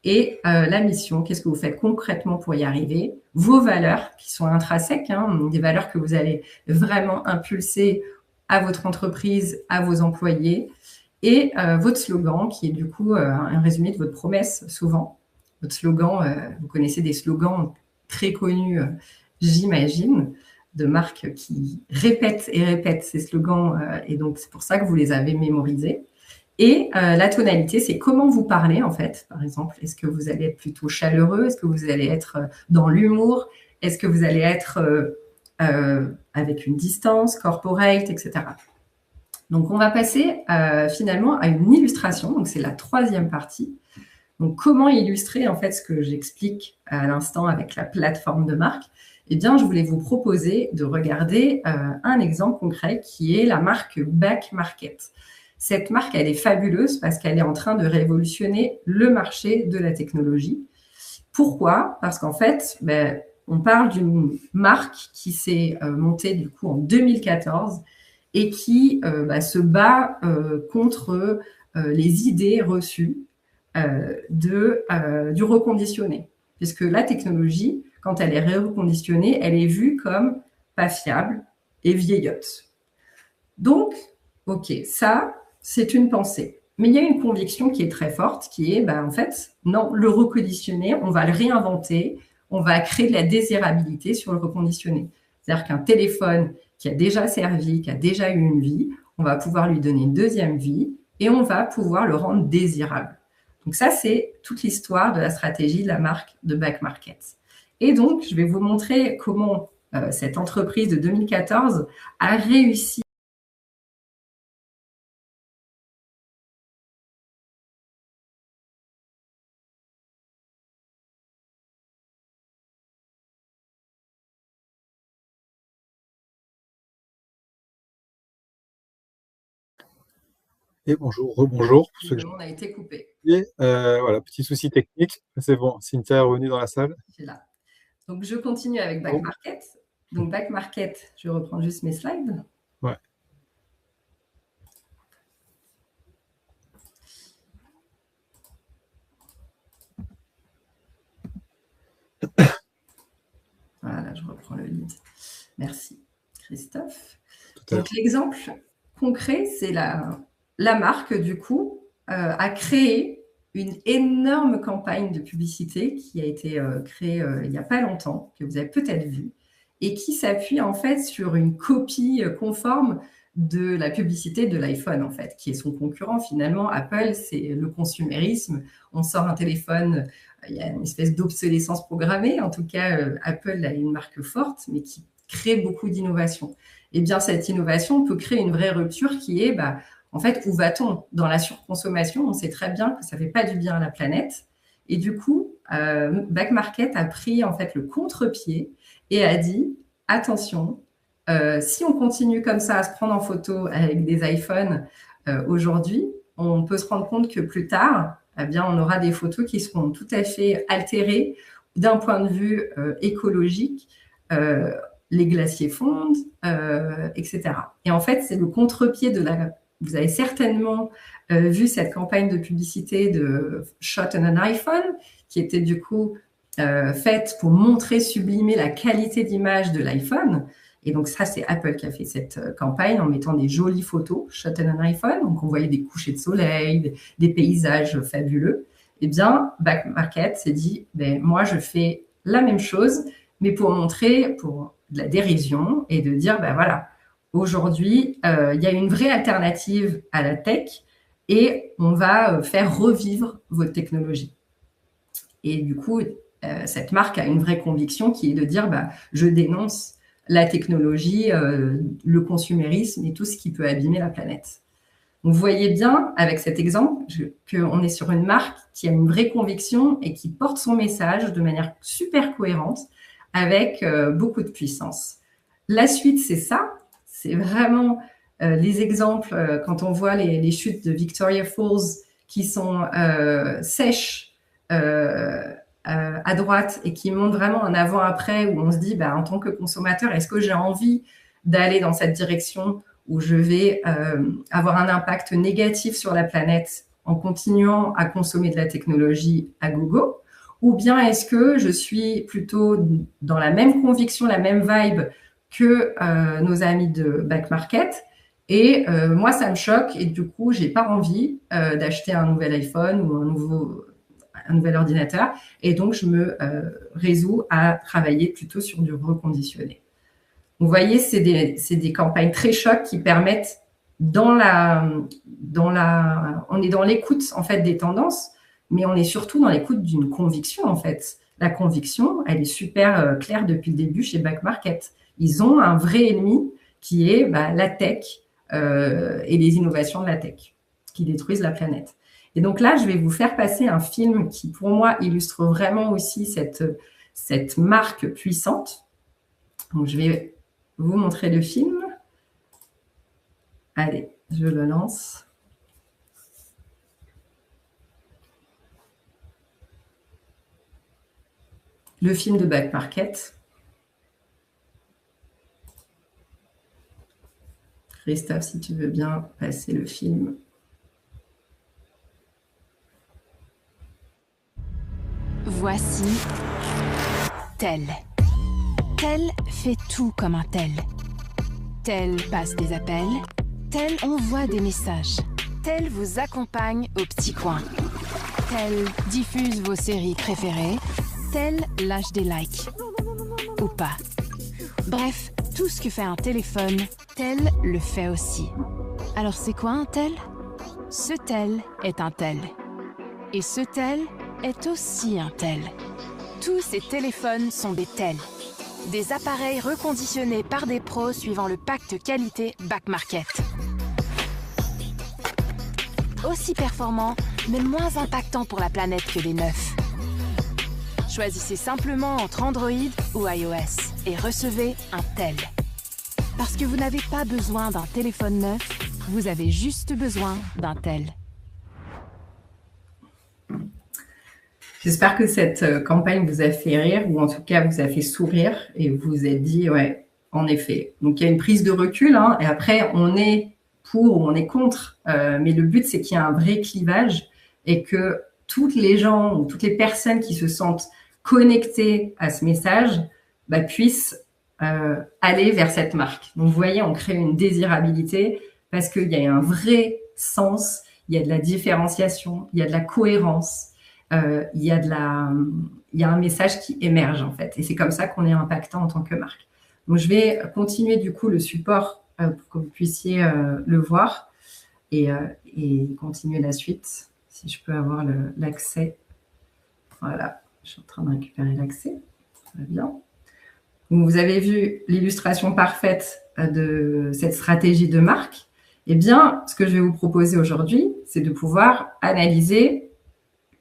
Et la mission, qu'est-ce que vous faites concrètement pour y arriver? Vos valeurs qui sont intrinsèques, des valeurs que vous allez vraiment impulser à votre entreprise, à vos employés. Et votre slogan qui est du coup un résumé de votre promesse souvent. Votre slogan, vous connaissez des slogans très connus, j'imagine, de marques qui répètent et répètent ces slogans. Et donc, c'est pour ça que vous les avez mémorisés. Et la tonalité, c'est comment vous parlez, en fait. Par exemple, est-ce que vous allez être plutôt chaleureux? Est-ce que vous allez être dans l'humour? Est-ce que vous allez être avec une distance, corporate, etc. Donc, on va passer finalement à une illustration. Donc, c'est la 3e partie. Donc, comment illustrer, en fait, ce que j'explique à l'instant avec la plateforme de marque? Eh bien, je voulais vous proposer de regarder un exemple concret qui est la marque Back Market. Cette marque, elle est fabuleuse parce qu'elle est en train de révolutionner le marché de la technologie. Pourquoi? Parce qu'en fait, on parle d'une marque qui s'est montée du coup en 2014 et qui se bat contre les idées reçues du reconditionné. Puisque la technologie, quand elle est reconditionnée, elle est vue comme pas fiable et vieillotte. Donc, ok, ça, c'est une pensée. Mais il y a une conviction qui est très forte, qui est, en fait, non, le reconditionner, on va le réinventer, on va créer de la désirabilité sur le reconditionné. C'est-à-dire qu'un téléphone qui a déjà servi, qui a déjà eu une vie, on va pouvoir lui donner une deuxième vie et on va pouvoir le rendre désirable. Donc ça, c'est toute l'histoire de la stratégie de la marque de Back Market. Et donc, je vais vous montrer comment cette entreprise de 2014 a réussi. Et bonjour, rebonjour. Pour ceux que On a été coupé. voilà, petit souci technique. C'est bon, Cynthia est revenue dans la salle. C'est là. Donc, je continue avec Back Market. Donc, Back Market, je reprends juste mes slides. Ouais. Voilà, je reprends le lead. Merci, Christophe. Donc, l'exemple concret, c'est la marque, du coup, a créé une énorme campagne de publicité qui a été créée il n'y a pas longtemps, que vous avez peut-être vu, et qui s'appuie en fait sur une copie conforme de la publicité de l'iPhone, en fait, qui est son concurrent finalement. Apple, c'est le consumérisme. On sort un téléphone, il y a une espèce d'obsolescence programmée. En tout cas, Apple a une marque forte, mais qui crée beaucoup d'innovation. Et bien, cette innovation peut créer une vraie rupture qui est, en fait, où va-t-on? Dans la surconsommation, on sait très bien que ça ne fait pas du bien à la planète. Et du coup, Back Market a pris en fait le contre-pied et a dit, attention, si on continue comme ça à se prendre en photo avec des iPhones aujourd'hui, on peut se rendre compte que plus tard, eh bien, on aura des photos qui seront tout à fait altérées d'un point de vue écologique. Les glaciers fondent, etc. Et en fait, c'est le contre-pied de la... Vous avez certainement vu cette campagne de publicité de Shot on an iPhone, qui était du coup faite pour montrer, sublimer la qualité d'image de l'iPhone. Et donc ça, c'est Apple qui a fait cette campagne en mettant des jolies photos, Shot on an iPhone. Donc on voyait des couchers de soleil, des paysages fabuleux. Eh bien, Back Market s'est dit, moi, je fais la même chose, mais pour montrer, pour de la dérision et de dire, voilà, aujourd'hui, il y a une vraie alternative à la tech et on va faire revivre votre technologie. Et du coup, cette marque a une vraie conviction qui est de dire, je dénonce la technologie, le consumérisme et tout ce qui peut abîmer la planète. Vous voyez bien, avec cet exemple, qu'on est sur une marque qui a une vraie conviction et qui porte son message de manière super cohérente, avec beaucoup de puissance. La suite, c'est ça. C'est vraiment les exemples, quand on voit les chutes de Victoria Falls qui sont sèches à droite et qui montrent vraiment un avant-après où on se dit, en tant que consommateur, est-ce que j'ai envie d'aller dans cette direction où je vais avoir un impact négatif sur la planète en continuant à consommer de la technologie à gogo? Ou bien est-ce que je suis plutôt dans la même conviction, la même vibe que nos amis de Back Market? Et moi, ça me choque et du coup, j'ai pas envie d'acheter un nouvel iPhone ou un nouvel ordinateur. Et donc, je me résous à travailler plutôt sur du reconditionné. Vous voyez, c'est des campagnes très chocs qui permettent, on est dans l'écoute en fait des tendances, mais on est surtout dans l'écoute d'une conviction en fait. La conviction, elle est super claire depuis le début chez Back Market. Ils ont un vrai ennemi qui est la tech et les innovations de la tech qui détruisent la planète. Et donc là, je vais vous faire passer un film qui, pour moi, illustre vraiment aussi cette marque puissante. Donc, je vais vous montrer le film. Allez, je le lance. Le film de Back Market. Christophe, si tu veux bien passer le film. Voici Tel. Tel fait tout comme un tel. Tel passe des appels. Tel envoie des messages. Tel vous accompagne au petit coin. Tel diffuse vos séries préférées. Tel lâche des likes. Ou pas. Bref, tout ce que fait un téléphone, Tel le fait aussi. Alors c'est quoi un tel? Ce tel est un tel. Et ce tel est aussi un tel. Tous ces téléphones sont des tels. Des appareils reconditionnés par des pros suivant le pacte qualité Back Market. Aussi performants, mais moins impactants pour la planète que des neufs. Choisissez simplement entre Android ou iOS et recevez un tel. Parce que vous n'avez pas besoin d'un téléphone neuf, vous avez juste besoin d'un tel. J'espère que cette campagne vous a fait rire, ou en tout cas vous a fait sourire, et vous vous êtes dit, ouais, en effet. Donc il y a une prise de recul, hein, et après on est pour ou on est contre, mais le but c'est qu'il y ait un vrai clivage, et que toutes les gens ou toutes les personnes qui se sentent connectées à ce message puissent aller vers cette marque. Donc vous voyez, on crée une désirabilité parce qu'il y a un vrai sens, il y a de la différenciation, il y a de la cohérence. Il y a un message qui émerge en fait, et c'est comme ça qu'on est impactant en tant que marque. Donc je vais continuer du coup le support pour que vous puissiez le voir et continuer la suite. Si je peux avoir l'accès, voilà, je suis en train de récupérer l'accès, très bien. Donc, vous avez vu l'illustration parfaite de cette stratégie de marque. Eh bien, ce que je vais vous proposer aujourd'hui, c'est de pouvoir analyser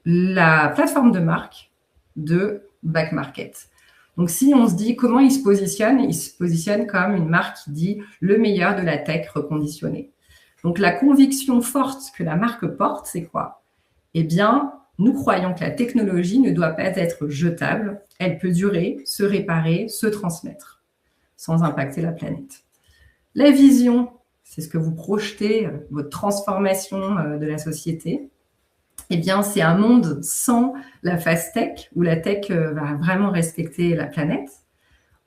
la plateforme de marque de Back Market. Donc, si on se dit comment il se positionne comme une marque qui dit le meilleur de la tech reconditionnée. Donc, la conviction forte que la marque porte, c'est quoi? Eh bien, nous croyons que la technologie ne doit pas être jetable. Elle peut durer, se réparer, se transmettre, sans impacter la planète. La vision, c'est ce que vous projetez, votre transformation de la société. Eh bien, c'est un monde sans la fast tech, où la tech va vraiment respecter la planète.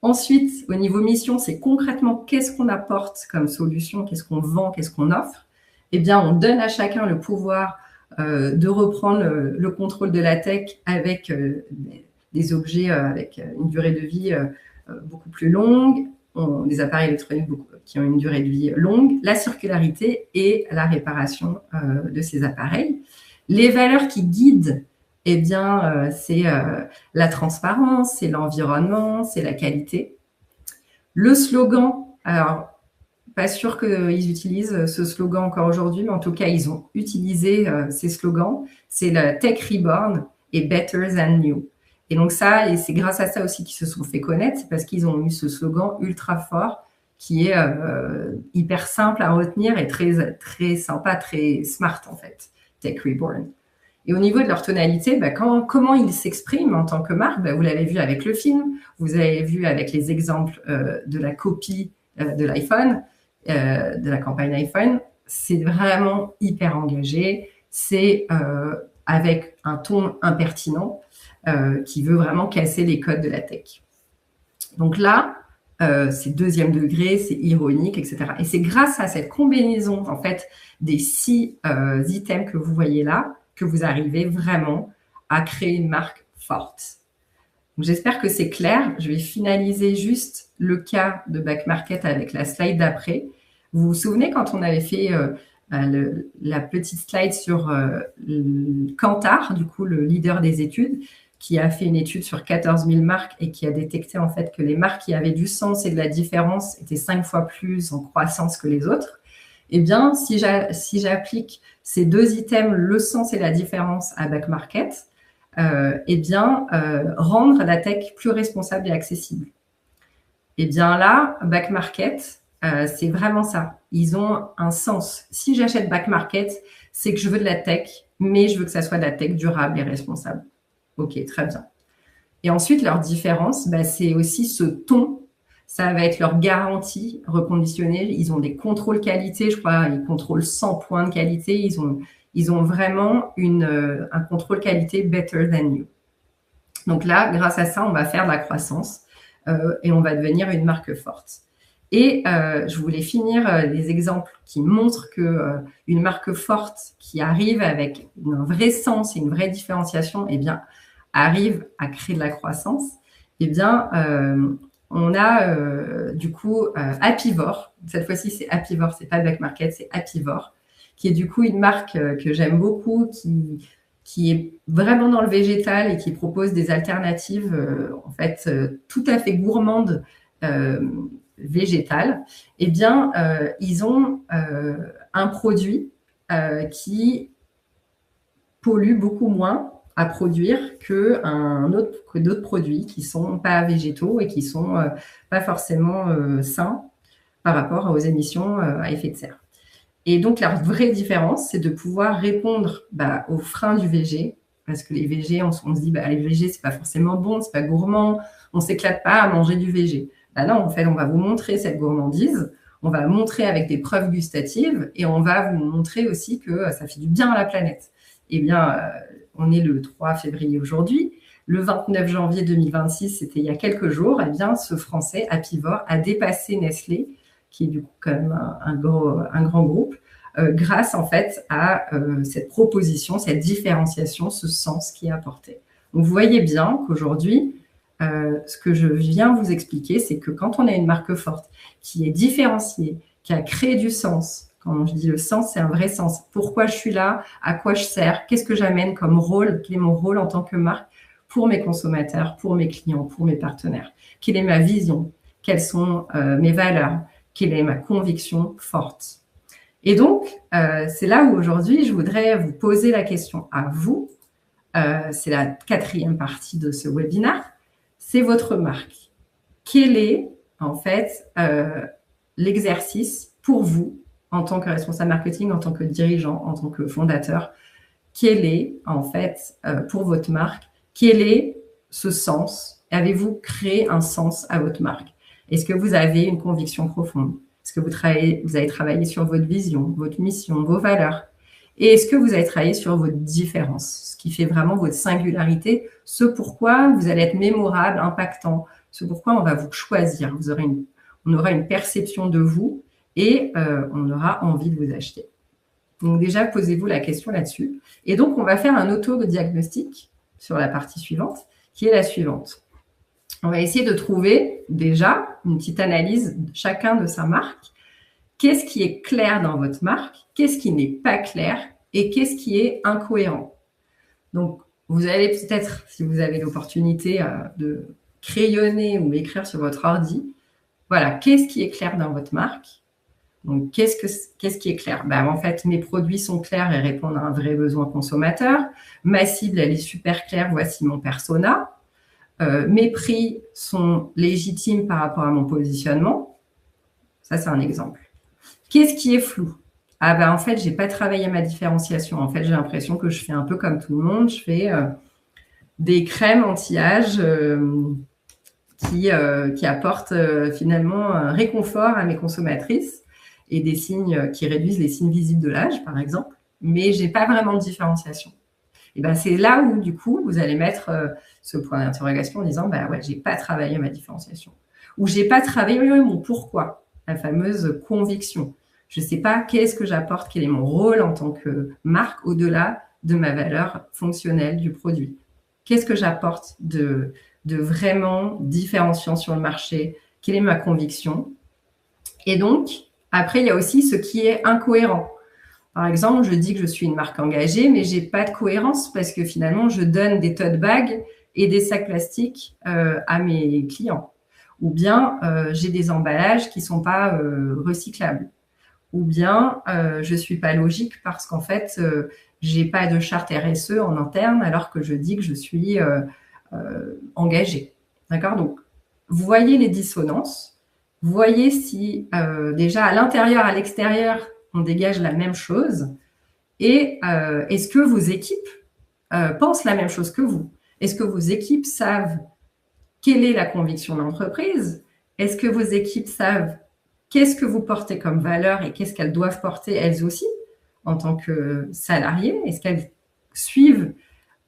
Ensuite, au niveau mission, c'est concrètement qu'est-ce qu'on apporte comme solution, qu'est-ce qu'on vend, qu'est-ce qu'on offre. Eh bien, on donne à chacun le pouvoir de reprendre le contrôle de la tech avec des objets avec une durée de vie beaucoup plus longue, des appareils électroniques qui ont une durée de vie longue, la circularité et la réparation de ces appareils. Les valeurs qui guident, eh bien, c'est la transparence, c'est l'environnement, c'est la qualité. Le slogan, alors, pas sûr qu'ils utilisent ce slogan encore aujourd'hui, mais en tout cas, ils ont utilisé ces slogans. C'est la Tech Reborn et Better Than New. Et donc ça, et c'est grâce à ça aussi qu'ils se sont fait connaître, c'est parce qu'ils ont eu ce slogan ultra fort qui est hyper simple à retenir et très, très sympa, très smart en fait. Tech Reborn. Et au niveau de leur tonalité, comment ils s'expriment en tant que marque, vous l'avez vu avec le film, vous avez vu avec les exemples de la copie de l'iPhone, de la campagne iPhone. C'est vraiment hyper engagé, c'est avec un ton impertinent qui veut vraiment casser les codes de la tech. Donc là, c'est deuxième degré, c'est ironique, etc. Et c'est grâce à cette combinaison en fait des 6 items que vous voyez là que vous arrivez vraiment à créer une marque forte. J'espère que c'est clair. Je vais finaliser juste le cas de Back Market avec la slide d'après. Vous vous souvenez quand on avait fait la petite slide sur Kantar, du coup le leader des études, qui a fait une étude sur 14 000 marques et qui a détecté en fait que les marques qui avaient du sens et de la différence étaient 5 fois plus en croissance que les autres. Eh bien, si j'applique ces 2 items, le sens et la différence à Back Market, rendre la tech plus responsable et accessible. Eh bien là, Back Market, c'est vraiment ça. Ils ont un sens. Si j'achète Back Market, c'est que je veux de la tech, mais je veux que ça soit de la tech durable et responsable. Ok, très bien. Et ensuite, leur différence, c'est aussi ce ton. Ça va être leur garantie reconditionnée. Ils ont des contrôles qualité, je crois, ils contrôlent 100 points de qualité. Ils ont vraiment un contrôle qualité better than you. Donc là, grâce à ça, on va faire de la croissance et on va devenir une marque forte. Et je voulais finir les exemples qui montrent qu'une marque forte qui arrive avec un vrai sens et une vraie différenciation, eh bien, arrive à créer de la croissance. Eh bien, on a du coup Happyvore. Cette fois-ci, c'est Happyvore, c'est pas Back Market, c'est Happyvore, qui est du coup une marque que j'aime beaucoup, qui est vraiment dans le végétal et qui propose des alternatives en fait tout à fait gourmandes végétales. Eh bien, ils ont un produit qui pollue beaucoup moins à produire que d'autres produits qui sont pas végétaux et qui sont pas forcément sains par rapport aux émissions à effet de serre. Et donc, la vraie différence, c'est de pouvoir répondre aux freins du VG, parce que les VG, on se dit, les VG, c'est pas forcément bon, c'est pas gourmand, on s'éclate pas à manger du VG. Non, en fait, on va vous montrer cette gourmandise, on va montrer avec des preuves gustatives, et on va vous montrer aussi que ça fait du bien à la planète. Eh bien, on est le 3 février aujourd'hui. Le 29 janvier 2026, c'était il y a quelques jours, eh bien, ce Français, Happyvore, a dépassé Nestlé, qui est du coup quand même un grand groupe, grâce en fait à cette proposition, cette différenciation, ce sens qui est apporté. Donc, vous voyez bien qu'aujourd'hui, ce que je viens vous expliquer, c'est que quand on a une marque forte qui est différenciée, qui a créé du sens, quand je dis le sens, c'est un vrai sens. Pourquoi je suis là? À quoi je sers? Qu'est-ce que j'amène comme rôle? Quel est mon rôle en tant que marque pour mes consommateurs, pour mes clients, pour mes partenaires? Quelle est ma vision? Quelles sont mes valeurs? Quelle est ma conviction forte? Et donc, c'est là où aujourd'hui, je voudrais vous poser la question à vous. C'est la 4e partie de ce webinaire. C'est votre marque. Quel est, en fait, l'exercice pour vous, en tant que responsable marketing, en tant que dirigeant, en tant que fondateur? Quel est, en fait, pour votre marque, quel est ce sens? Avez-vous créé un sens à votre marque? Est-ce que vous avez une conviction profonde? Est-ce que vous avez travaillé sur votre vision, votre mission, vos valeurs? Et est-ce que vous avez travaillé sur votre différence, ce qui fait vraiment votre singularité, ce pourquoi vous allez être mémorable, impactant, ce pourquoi on va vous choisir. On aura une perception de vous et on aura envie de vous acheter. Donc déjà, posez-vous la question là-dessus. Et donc, on va faire un auto-diagnostic sur la partie suivante, qui est la suivante. On va essayer de trouver déjà une petite analyse de chacun de sa marque. Qu'est-ce qui est clair dans votre marque? Qu'est-ce qui n'est pas clair? Et qu'est-ce qui est incohérent? Donc, vous allez peut-être, si vous avez l'opportunité de crayonner ou écrire sur votre ordi, voilà, qu'est-ce qui est clair dans votre marque? Donc, qu'est-ce qui est clair? En fait, mes produits sont clairs et répondent à un vrai besoin consommateur. Ma cible, elle est super claire. Voici mon persona. Mes prix sont légitimes par rapport à mon positionnement. Ça, c'est un exemple. Qu'est-ce qui est flou? En fait, je n'ai pas travaillé ma différenciation. En fait, j'ai l'impression que je fais un peu comme tout le monde. Je fais des crèmes anti-âge qui apportent finalement un réconfort à mes consommatrices et des signes qui réduisent les signes visibles de l'âge, par exemple. Mais je n'ai pas vraiment de différenciation. Et c'est là où, du coup, vous allez mettre ce point d'interrogation en disant, ouais, j'ai pas travaillé ma différenciation. Ou j'ai pas travaillé mon pourquoi, la fameuse conviction. Je sais pas qu'est-ce que j'apporte, quel est mon rôle en tant que marque au-delà de ma valeur fonctionnelle du produit. Qu'est-ce que j'apporte de vraiment différenciant sur le marché? Quelle est ma conviction? Et donc, après, il y a aussi ce qui est incohérent. Par exemple, je dis que je suis une marque engagée, mais je n'ai pas de cohérence parce que finalement, je donne des tote bags et des sacs plastiques à mes clients. Ou bien, j'ai des emballages qui ne sont pas recyclables. Ou bien, je ne suis pas logique parce qu'en fait, je n'ai pas de charte RSE en interne alors que je dis que je suis engagée. D'accord? Donc, vous voyez les dissonances. Vous voyez si déjà à l'intérieur, à l'extérieur, on dégage la même chose. Et est-ce que vos équipes pensent la même chose que vous? Est-ce que vos équipes savent quelle est la conviction de l'entreprise? Est-ce que vos équipes savent qu'est-ce que vous portez comme valeur et qu'est-ce qu'elles doivent porter elles aussi en tant que salariées? Est-ce qu'elles suivent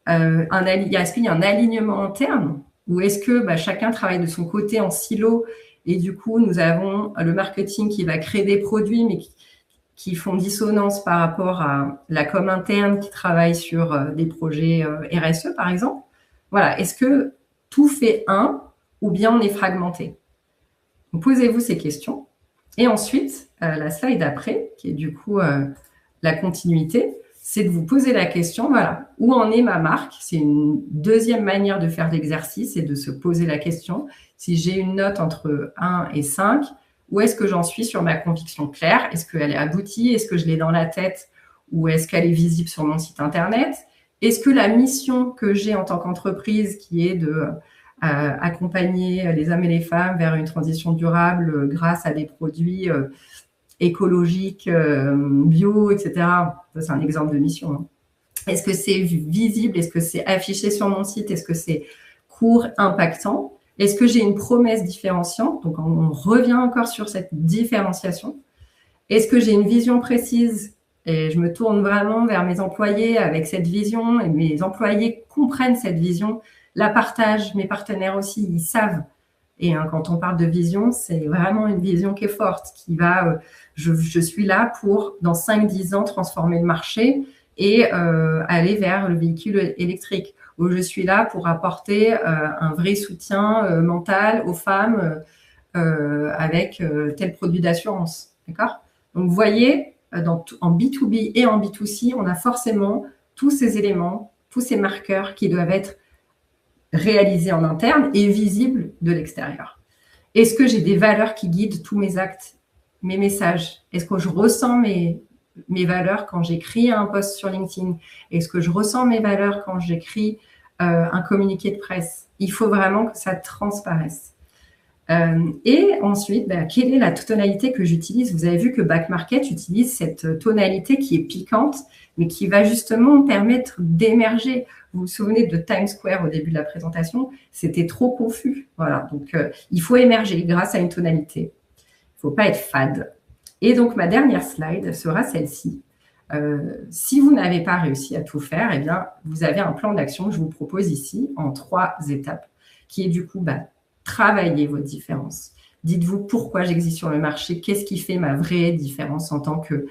est-ce qu'il y a un alignement interne? Ou est-ce que chacun travaille de son côté en silo Et du coup, nous avons le marketing qui va créer des produits, mais qui font dissonance par rapport à la com interne qui travaille sur des projets RSE, par exemple. Voilà, est-ce que tout fait un ou bien on est fragmenté? Donc, posez-vous ces questions. Et ensuite, la slide après, qui est du coup la continuité, c'est de vous poser la question, voilà, où en est ma marque? C'est une deuxième manière de faire l'exercice et de se poser la question. Si j'ai une note entre 1 et 5, où est-ce que j'en suis sur ma conviction claire? Est-ce qu'elle est aboutie? Est-ce que je l'ai dans la tête? Ou est-ce qu'elle est visible sur mon site internet? Est-ce que la mission que j'ai en tant qu'entreprise, qui est de accompagner les hommes et les femmes vers une transition durable grâce à des produits écologiques, bio, etc. Ça, c'est un exemple de mission. Hein. Est-ce que c'est visible? Est-ce que c'est affiché sur mon site? Est-ce que c'est court, impactant? Est-ce que j'ai une promesse différenciante? Donc, on revient encore sur cette différenciation. Est-ce que j'ai une vision précise? Et je me tourne vraiment vers mes employés avec cette vision, et mes employés comprennent cette vision, la partagent, mes partenaires aussi, ils savent. Et quand on parle de vision, c'est vraiment une vision qui est forte, qui va, je suis là pour, dans 5-10 ans, transformer le marché et aller vers le véhicule électrique, où je suis là pour apporter un vrai soutien mental aux femmes avec tel produit d'assurance. D'accord? Donc, vous voyez, en B2B et en B2C, on a forcément tous ces éléments, tous ces marqueurs qui doivent être réalisés en interne et visibles de l'extérieur. Est-ce que j'ai des valeurs qui guident tous mes actes, mes messages? Est-ce que je ressens mes valeurs quand j'écris un post sur LinkedIn? Est-ce que je ressens mes valeurs quand j'écris un communiqué de presse? Il faut vraiment que ça transparaisse. Et ensuite, quelle est la tonalité que j'utilise? Vous avez vu que Back Market utilise cette tonalité qui est piquante, mais qui va justement permettre d'émerger. Vous vous souvenez de Times Square au début de la présentation? C'était trop confus. Voilà, donc il faut émerger grâce à une tonalité. Il ne faut pas être fade. Et donc, ma dernière slide sera celle-ci. Si vous n'avez pas réussi à tout faire, eh bien, vous avez un plan d'action que je vous propose ici en 3 étapes, qui est du coup travaillez vos différences. Dites-vous pourquoi j'existe sur le marché, qu'est-ce qui fait ma vraie différence en tant que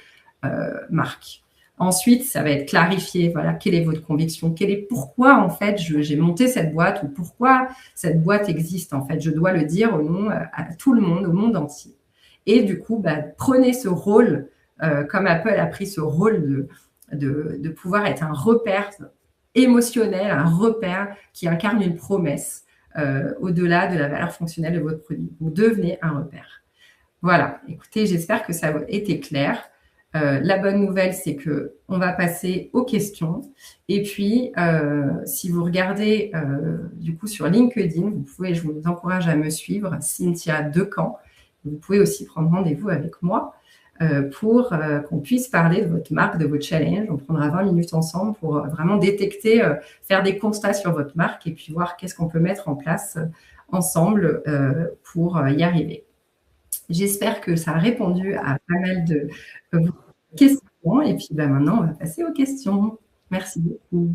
marque. Ensuite, ça va être clarifier, voilà, quelle est votre conviction, pourquoi en fait j'ai monté cette boîte ou pourquoi cette boîte existe en fait. Je dois le dire au nom à tout le monde, au monde entier. Et du coup, prenez ce rôle, comme Apple a pris ce rôle de pouvoir être un repère émotionnel, un repère qui incarne une promesse. Au-delà de la valeur fonctionnelle de votre produit. Vous devenez un repère. Voilà, écoutez, j'espère que ça a été clair. La bonne nouvelle, c'est qu'on va passer aux questions. Et puis, si vous regardez du coup sur LinkedIn, je vous encourage à me suivre, Cynthia Decamp. Vous pouvez aussi prendre rendez-vous avec moi pour qu'on puisse parler de votre marque, de vos challenges. On prendra 20 minutes ensemble pour vraiment détecter, faire des constats sur votre marque et puis voir qu'est-ce qu'on peut mettre en place ensemble pour y arriver. J'espère que ça a répondu à pas mal de questions. Et puis maintenant, on va passer aux questions. Merci beaucoup.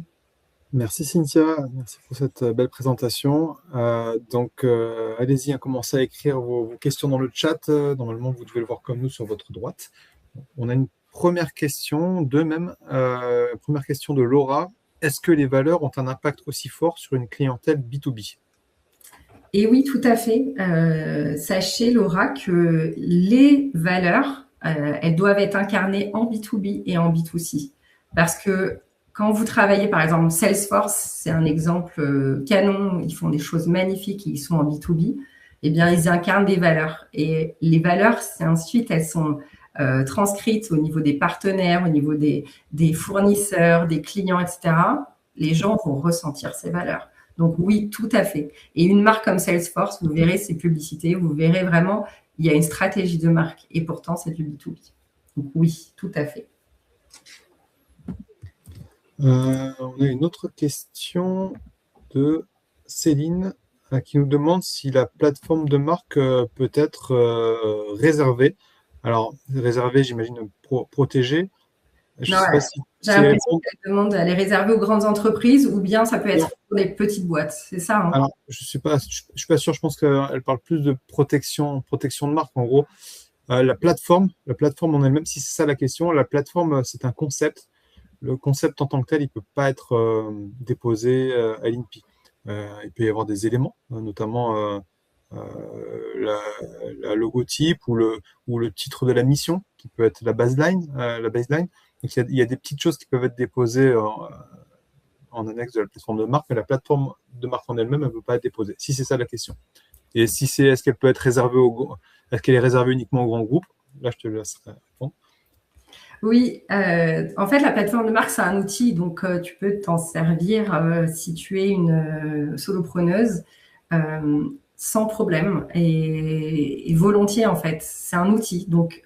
Merci Cynthia, merci pour cette belle présentation. Allez-y, commencez à écrire vos questions dans le chat. Normalement, vous devez le voir comme nous sur votre droite. On a une première question, deux même. Première question de Laura. Est-ce que les valeurs ont un impact aussi fort sur une clientèle B2B? Et oui, tout à fait. Sachez, Laura, que les valeurs, elles doivent être incarnées en B2B et en B2C. Parce que quand vous travaillez, par exemple, Salesforce, c'est un exemple canon, ils font des choses magnifiques et ils sont en B2B, eh bien, ils incarnent des valeurs. Et les valeurs, c'est ensuite, elles sont transcrites au niveau des partenaires, au niveau des fournisseurs, des clients, etc. Les gens vont ressentir ces valeurs. Donc oui, tout à fait. Et une marque comme Salesforce, vous verrez ses publicités, vous verrez vraiment, il y a une stratégie de marque. Et pourtant, c'est du B2B. Donc oui, tout à fait. On a une autre question de Céline qui nous demande si la plateforme de marque peut être réservée. Alors, réservée, j'imagine protégée. Je ne sais pas si J'ai l'impression qu'elle demande, elle est réservée aux grandes entreprises ou bien ça peut être pour les petites boîtes, c'est ça hein? Alors, je suis pas sûr, je pense qu'elle parle plus de protection de marque. En gros, la plateforme en elle-même, si c'est ça la question, la plateforme, c'est un concept. Le concept en tant que tel, il peut pas être déposé à l'INPI. Il peut y avoir des éléments, notamment la logotype ou le titre de la mission, qui peut être la baseline. Donc, il y a des petites choses qui peuvent être déposées en annexe de la plateforme de marque, mais la plateforme de marque en elle-même, elle ne peut pas être déposée, si c'est ça la question. Et si c'est, est-ce qu'elle peut être réservée est-ce qu'elle est réservée uniquement aux grands groupes? Là, je te laisserai répondre. Oui, en fait, la plateforme de marque, c'est un outil, donc tu peux t'en servir si tu es une solopreneuse sans problème et volontiers, en fait. C'est un outil. Donc,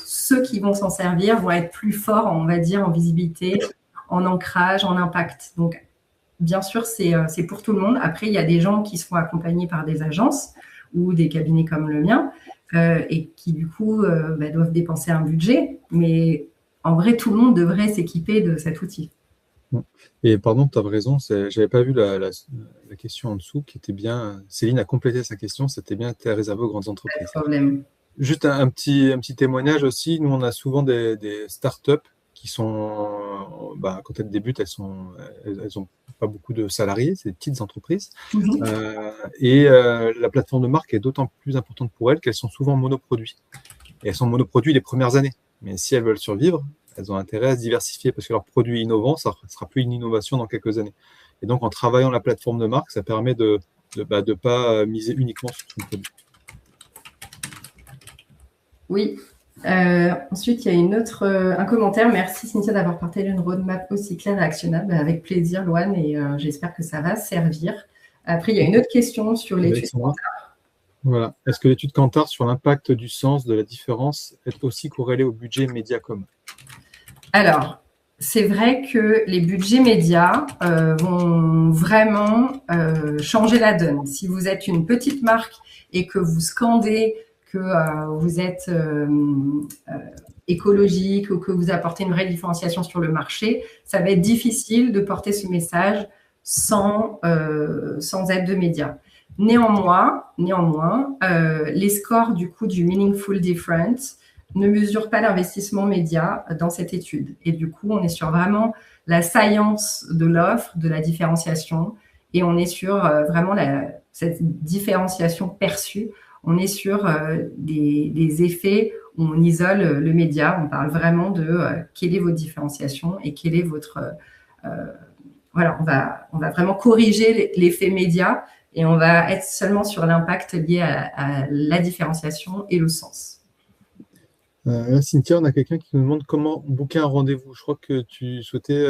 ceux qui vont s'en servir vont être plus forts, on va dire, en visibilité, en ancrage, en impact. Donc, bien sûr, c'est pour tout le monde. Après, il y a des gens qui se font accompagner par des agences ou des cabinets comme le mien et qui, du coup, doivent dépenser un budget. Mais en vrai, tout le monde devrait s'équiper de cet outil. Et pardon, tu as raison, j'avais pas vu la question en dessous qui était bien. Céline a complété sa question, c'était bien réservé aux grandes entreprises. Pas de problème. Juste un petit témoignage aussi. Nous, on a souvent des startups qui sont, quand elles débutent, elles ont pas beaucoup de salariés, c'est des petites entreprises. La plateforme de marque est d'autant plus importante pour elles qu'elles sont souvent monoproduits. Et elles sont monoproduits les premières années. Mais si elles veulent survivre, elles ont intérêt à se diversifier parce que leur produit innovant, ça ne sera plus une innovation dans quelques années. Et donc, en travaillant la plateforme de marque, ça permet de pas miser uniquement sur son produit. Oui. Ensuite, il y a un commentaire. Merci Cynthia d'avoir partagé une roadmap aussi claire et actionnable. Avec plaisir, Loane, et j'espère que ça va servir. Après, il y a une autre question sur l'étude Kantar. Voilà. Est-ce que l'étude Kantar sur l'impact du sens de la différence est aussi corrélée au budget Mediacom? Alors, c'est vrai que les budgets médias vont vraiment changer la donne. Si vous êtes une petite marque et que vous scandez que vous êtes écologique ou que vous apportez une vraie différenciation sur le marché, ça va être difficile de porter ce message sans aide de médias. Néanmoins, les scores du coup du Meaningful Difference ne mesurent pas l'investissement média dans cette étude. Et du coup, on est sur vraiment la science de l'offre, de la différenciation, et on est sur vraiment cette différenciation perçue. On est sur des effets où on isole le média. On parle vraiment de quelle est votre différenciation et quel est votre... voilà, on va vraiment corriger l'effet média et on va être seulement sur l'impact lié à la différenciation et le sens. Cynthia, on a quelqu'un qui nous demande comment booker un rendez-vous. Je crois que tu souhaitais...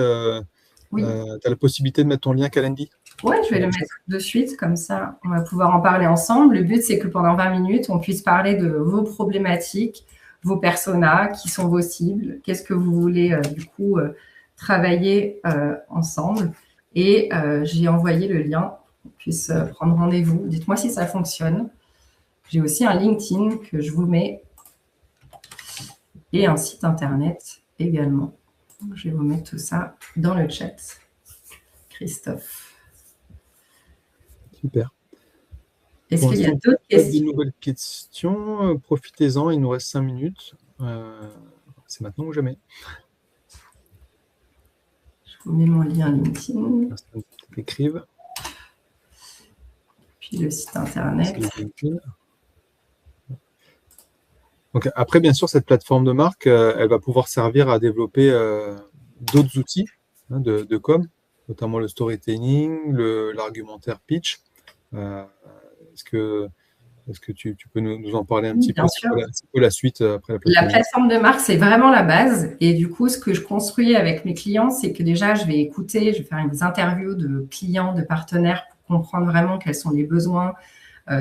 Oui. tu as la possibilité de mettre ton lien Calendly. Oui, je vais le mettre de suite, comme ça on va pouvoir en parler ensemble. Le but, c'est que pendant 20 minutes, on puisse parler de vos problématiques, vos personas, qui sont vos cibles, qu'est-ce que vous voulez du coup travailler ensemble. Et j'ai envoyé le lien pour qu'on puisse prendre rendez-vous. Dites-moi si ça fonctionne. J'ai aussi un LinkedIn que je vous mets et un site internet également. Je vais vous mettre tout ça dans le chat. Christophe. Super. Est-ce qu'il y a d'autres questions? De nouvelles questions, profitez-en, il nous reste 5 minutes. C'est maintenant ou jamais. Je vous mets mon lien LinkedIn. Écrive. Puis le site internet. Donc, après, bien sûr, cette plateforme de marque, elle va pouvoir servir à développer d'autres outils de com, notamment le storytelling, l'argumentaire pitch. Est-ce que tu peux nous en parler un petit peu? C'est quoi la suite après la plateforme? La plateforme de marque, c'est vraiment la base. Et du coup, ce que je construis avec mes clients, c'est que déjà, je vais écouter, je vais faire des interviews de clients, de partenaires pour comprendre vraiment quels sont les besoins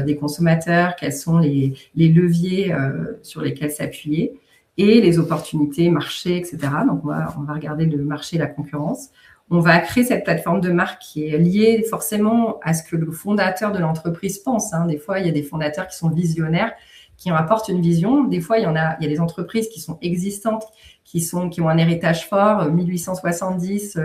des consommateurs, quels sont les leviers sur lesquels s'appuyer et les opportunités, marché, etc. Donc, on va regarder le marché, la concurrence. On va créer cette plateforme de marque qui est liée forcément à ce que le fondateur de l'entreprise pense. Des fois, il y a des fondateurs qui sont visionnaires, qui apportent une vision. Des fois, il y a des entreprises qui sont existantes, qui ont un héritage fort, 1870,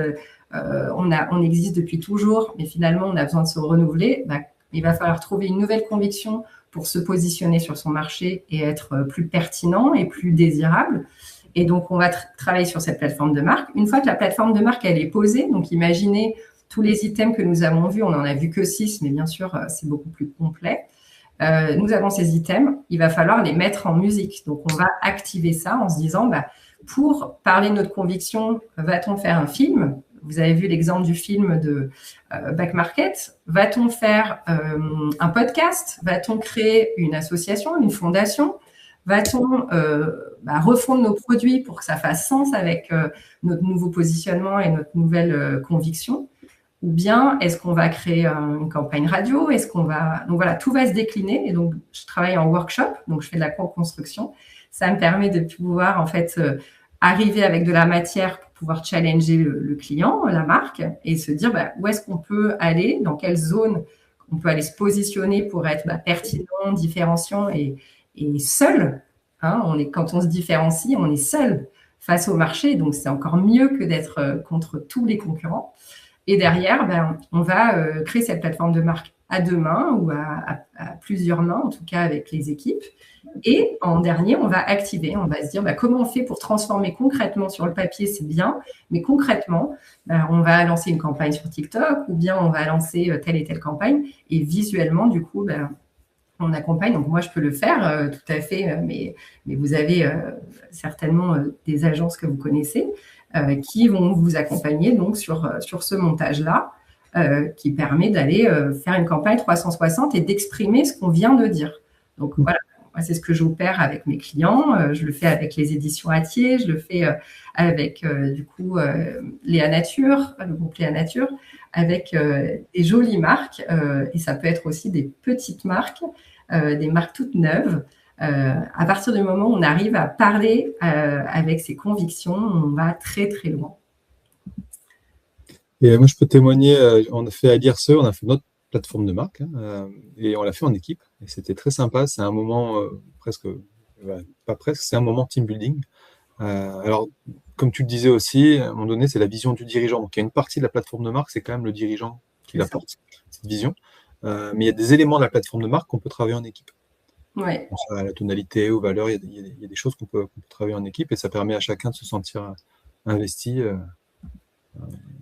on existe depuis toujours, mais finalement, on a besoin de se renouveler. Il va falloir trouver une nouvelle conviction pour se positionner sur son marché et être plus pertinent et plus désirable. Et donc, on va travailler sur cette plateforme de marque. Une fois que la plateforme de marque, elle est posée, donc imaginez tous les items que nous avons vus, on n'en a vu que 6, mais bien sûr, c'est beaucoup plus complet. Nous avons ces items, il va falloir les mettre en musique. Donc, on va activer ça en se disant, pour parler de notre conviction, va-t-on faire un film ? Vous avez vu l'exemple du film de Back Market. Va-t-on faire un podcast ? Va-t-on créer une association, une fondation ? Va-t-on refondre nos produits pour que ça fasse sens avec notre nouveau positionnement et notre nouvelle conviction ? Ou bien est-ce qu'on va créer une campagne radio ? Donc voilà, tout va se décliner. Et donc, je travaille en workshop, donc je fais de la co-construction. Ça me permet de pouvoir en fait arriver avec de la matière pour pouvoir challenger le client, la marque, et se dire où est-ce qu'on peut aller, dans quelle zone on peut aller se positionner pour être pertinent, différenciant et seul. Quand on se différencie, on est seul face au marché, donc c'est encore mieux que d'être contre tous les concurrents. Et derrière, on va créer cette plateforme de marque à 2 mains ou à plusieurs mains, en tout cas avec les équipes. Et en dernier, on va activer, on va se dire comment on fait pour transformer concrètement sur le papier, c'est bien, mais concrètement, on va lancer une campagne sur TikTok ou bien on va lancer telle et telle campagne et visuellement, du coup, on accompagne. Donc, moi, je peux le faire tout à fait, mais vous avez certainement des agences que vous connaissez qui vont vous accompagner donc sur ce montage-là qui permet d'aller faire une campagne 360 et d'exprimer ce qu'on vient de dire. Donc, voilà. Moi, c'est ce que j'opère avec mes clients. Je le fais avec les éditions Hatier. Je le fais avec, Léa Nature, le groupe Léa Nature, avec des jolies marques. Et ça peut être aussi des petites marques, des marques toutes neuves. À partir du moment où on arrive à parler avec ses convictions, on va très, très loin. Et moi, je peux témoigner, on a fait à l'IRSE, on a fait notre plateforme de marque et on l'a fait en équipe. Et c'était très sympa. C'est un moment c'est un moment team building. Alors, comme tu le disais aussi, à un moment donné, c'est la vision du dirigeant. Donc, il y a une partie de la plateforme de marque, c'est quand même le dirigeant qui apporte cette vision. Mais il y a des éléments de la plateforme de marque qu'on peut travailler en équipe. Ouais. À la tonalité, aux valeurs, il y a des choses qu'on peut travailler en équipe et ça permet à chacun de se sentir investi.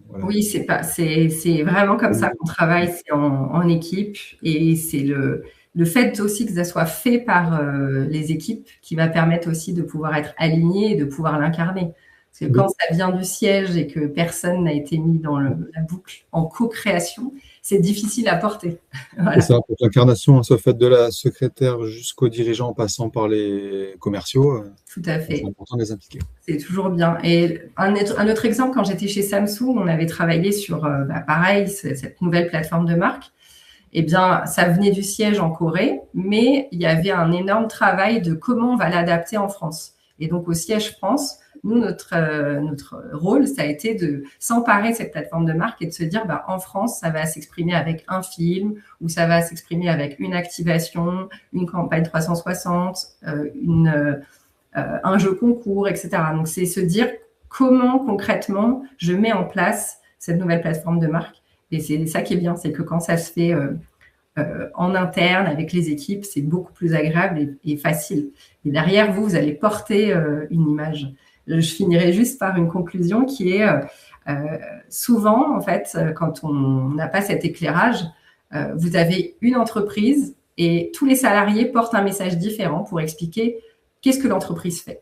Voilà. Oui, c'est vraiment comme ça qu'on travaille, c'est en équipe et c'est le fait aussi que ça soit fait par les équipes qui va permettre aussi de pouvoir être aligné et de pouvoir l'incarner. Parce que quand ça vient du siège et que personne n'a été mis dans la boucle en co-création, c'est difficile à porter. Voilà. C'est ça, pour l'incarnation, soit faite de la secrétaire jusqu'au dirigeant en passant par les commerciaux. Tout à fait. C'est important de les impliquer. C'est toujours bien. Et un autre exemple, quand j'étais chez Samsung, on avait travaillé sur, pareil, cette nouvelle plateforme de marque. Eh bien, ça venait du siège en Corée, mais il y avait un énorme travail de comment on va l'adapter en France. Et donc, au siège France, nous, notre rôle, ça a été de s'emparer de cette plateforme de marque et de se dire, en France, ça va s'exprimer avec un film ou ça va s'exprimer avec une activation, une campagne 360, un jeu concours, etc. Donc, c'est se dire comment concrètement je mets en place cette nouvelle plateforme de marque. Et c'est ça qui est bien, c'est que quand ça se fait en interne avec les équipes, c'est beaucoup plus agréable et facile. Et derrière, vous allez porter une image. Je finirai juste par une conclusion qui est souvent, en fait, quand on n'a pas cet éclairage, vous avez une entreprise et tous les salariés portent un message différent pour expliquer qu'est-ce que l'entreprise fait.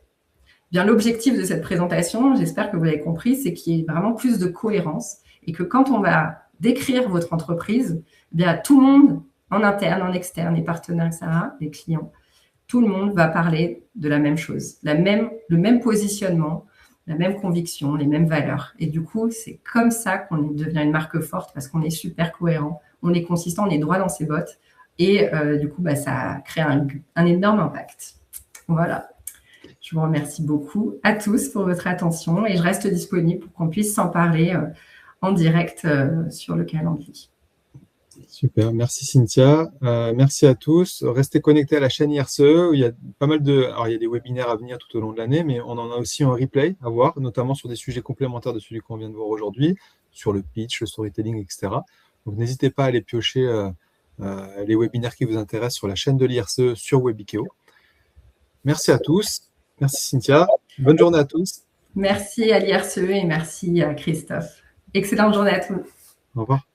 Bien, l'objectif de cette présentation, j'espère que vous l'avez compris, c'est qu'il y ait vraiment plus de cohérence et que quand on va décrire votre entreprise, bien, tout le monde, en interne, en externe, les partenaires, etc., les clients, tout le monde va parler de la même chose, le même positionnement, la même conviction, les mêmes valeurs. Et du coup, c'est comme ça qu'on devient une marque forte parce qu'on est super cohérent, on est consistant, on est droit dans ses bottes. Et du coup, ça crée un énorme impact. Voilà. Je vous remercie beaucoup à tous pour votre attention et je reste disponible pour qu'on puisse s'en parler en direct sur le calendrier. Super, merci Cynthia. Merci à tous. Restez connectés à la chaîne IRCE où il y a pas mal de. Alors, il y a des webinaires à venir tout au long de l'année, mais on en a aussi en replay à voir, notamment sur des sujets complémentaires de celui qu'on vient de voir aujourd'hui, sur le pitch, le storytelling, etc. Donc, n'hésitez pas à aller piocher les webinaires qui vous intéressent sur la chaîne de l'IRCE sur Webikeo. Merci à tous. Merci Cynthia. Bonne journée à tous. Merci à l'IRCE et merci à Christophe. Excellente journée à tous. Au revoir.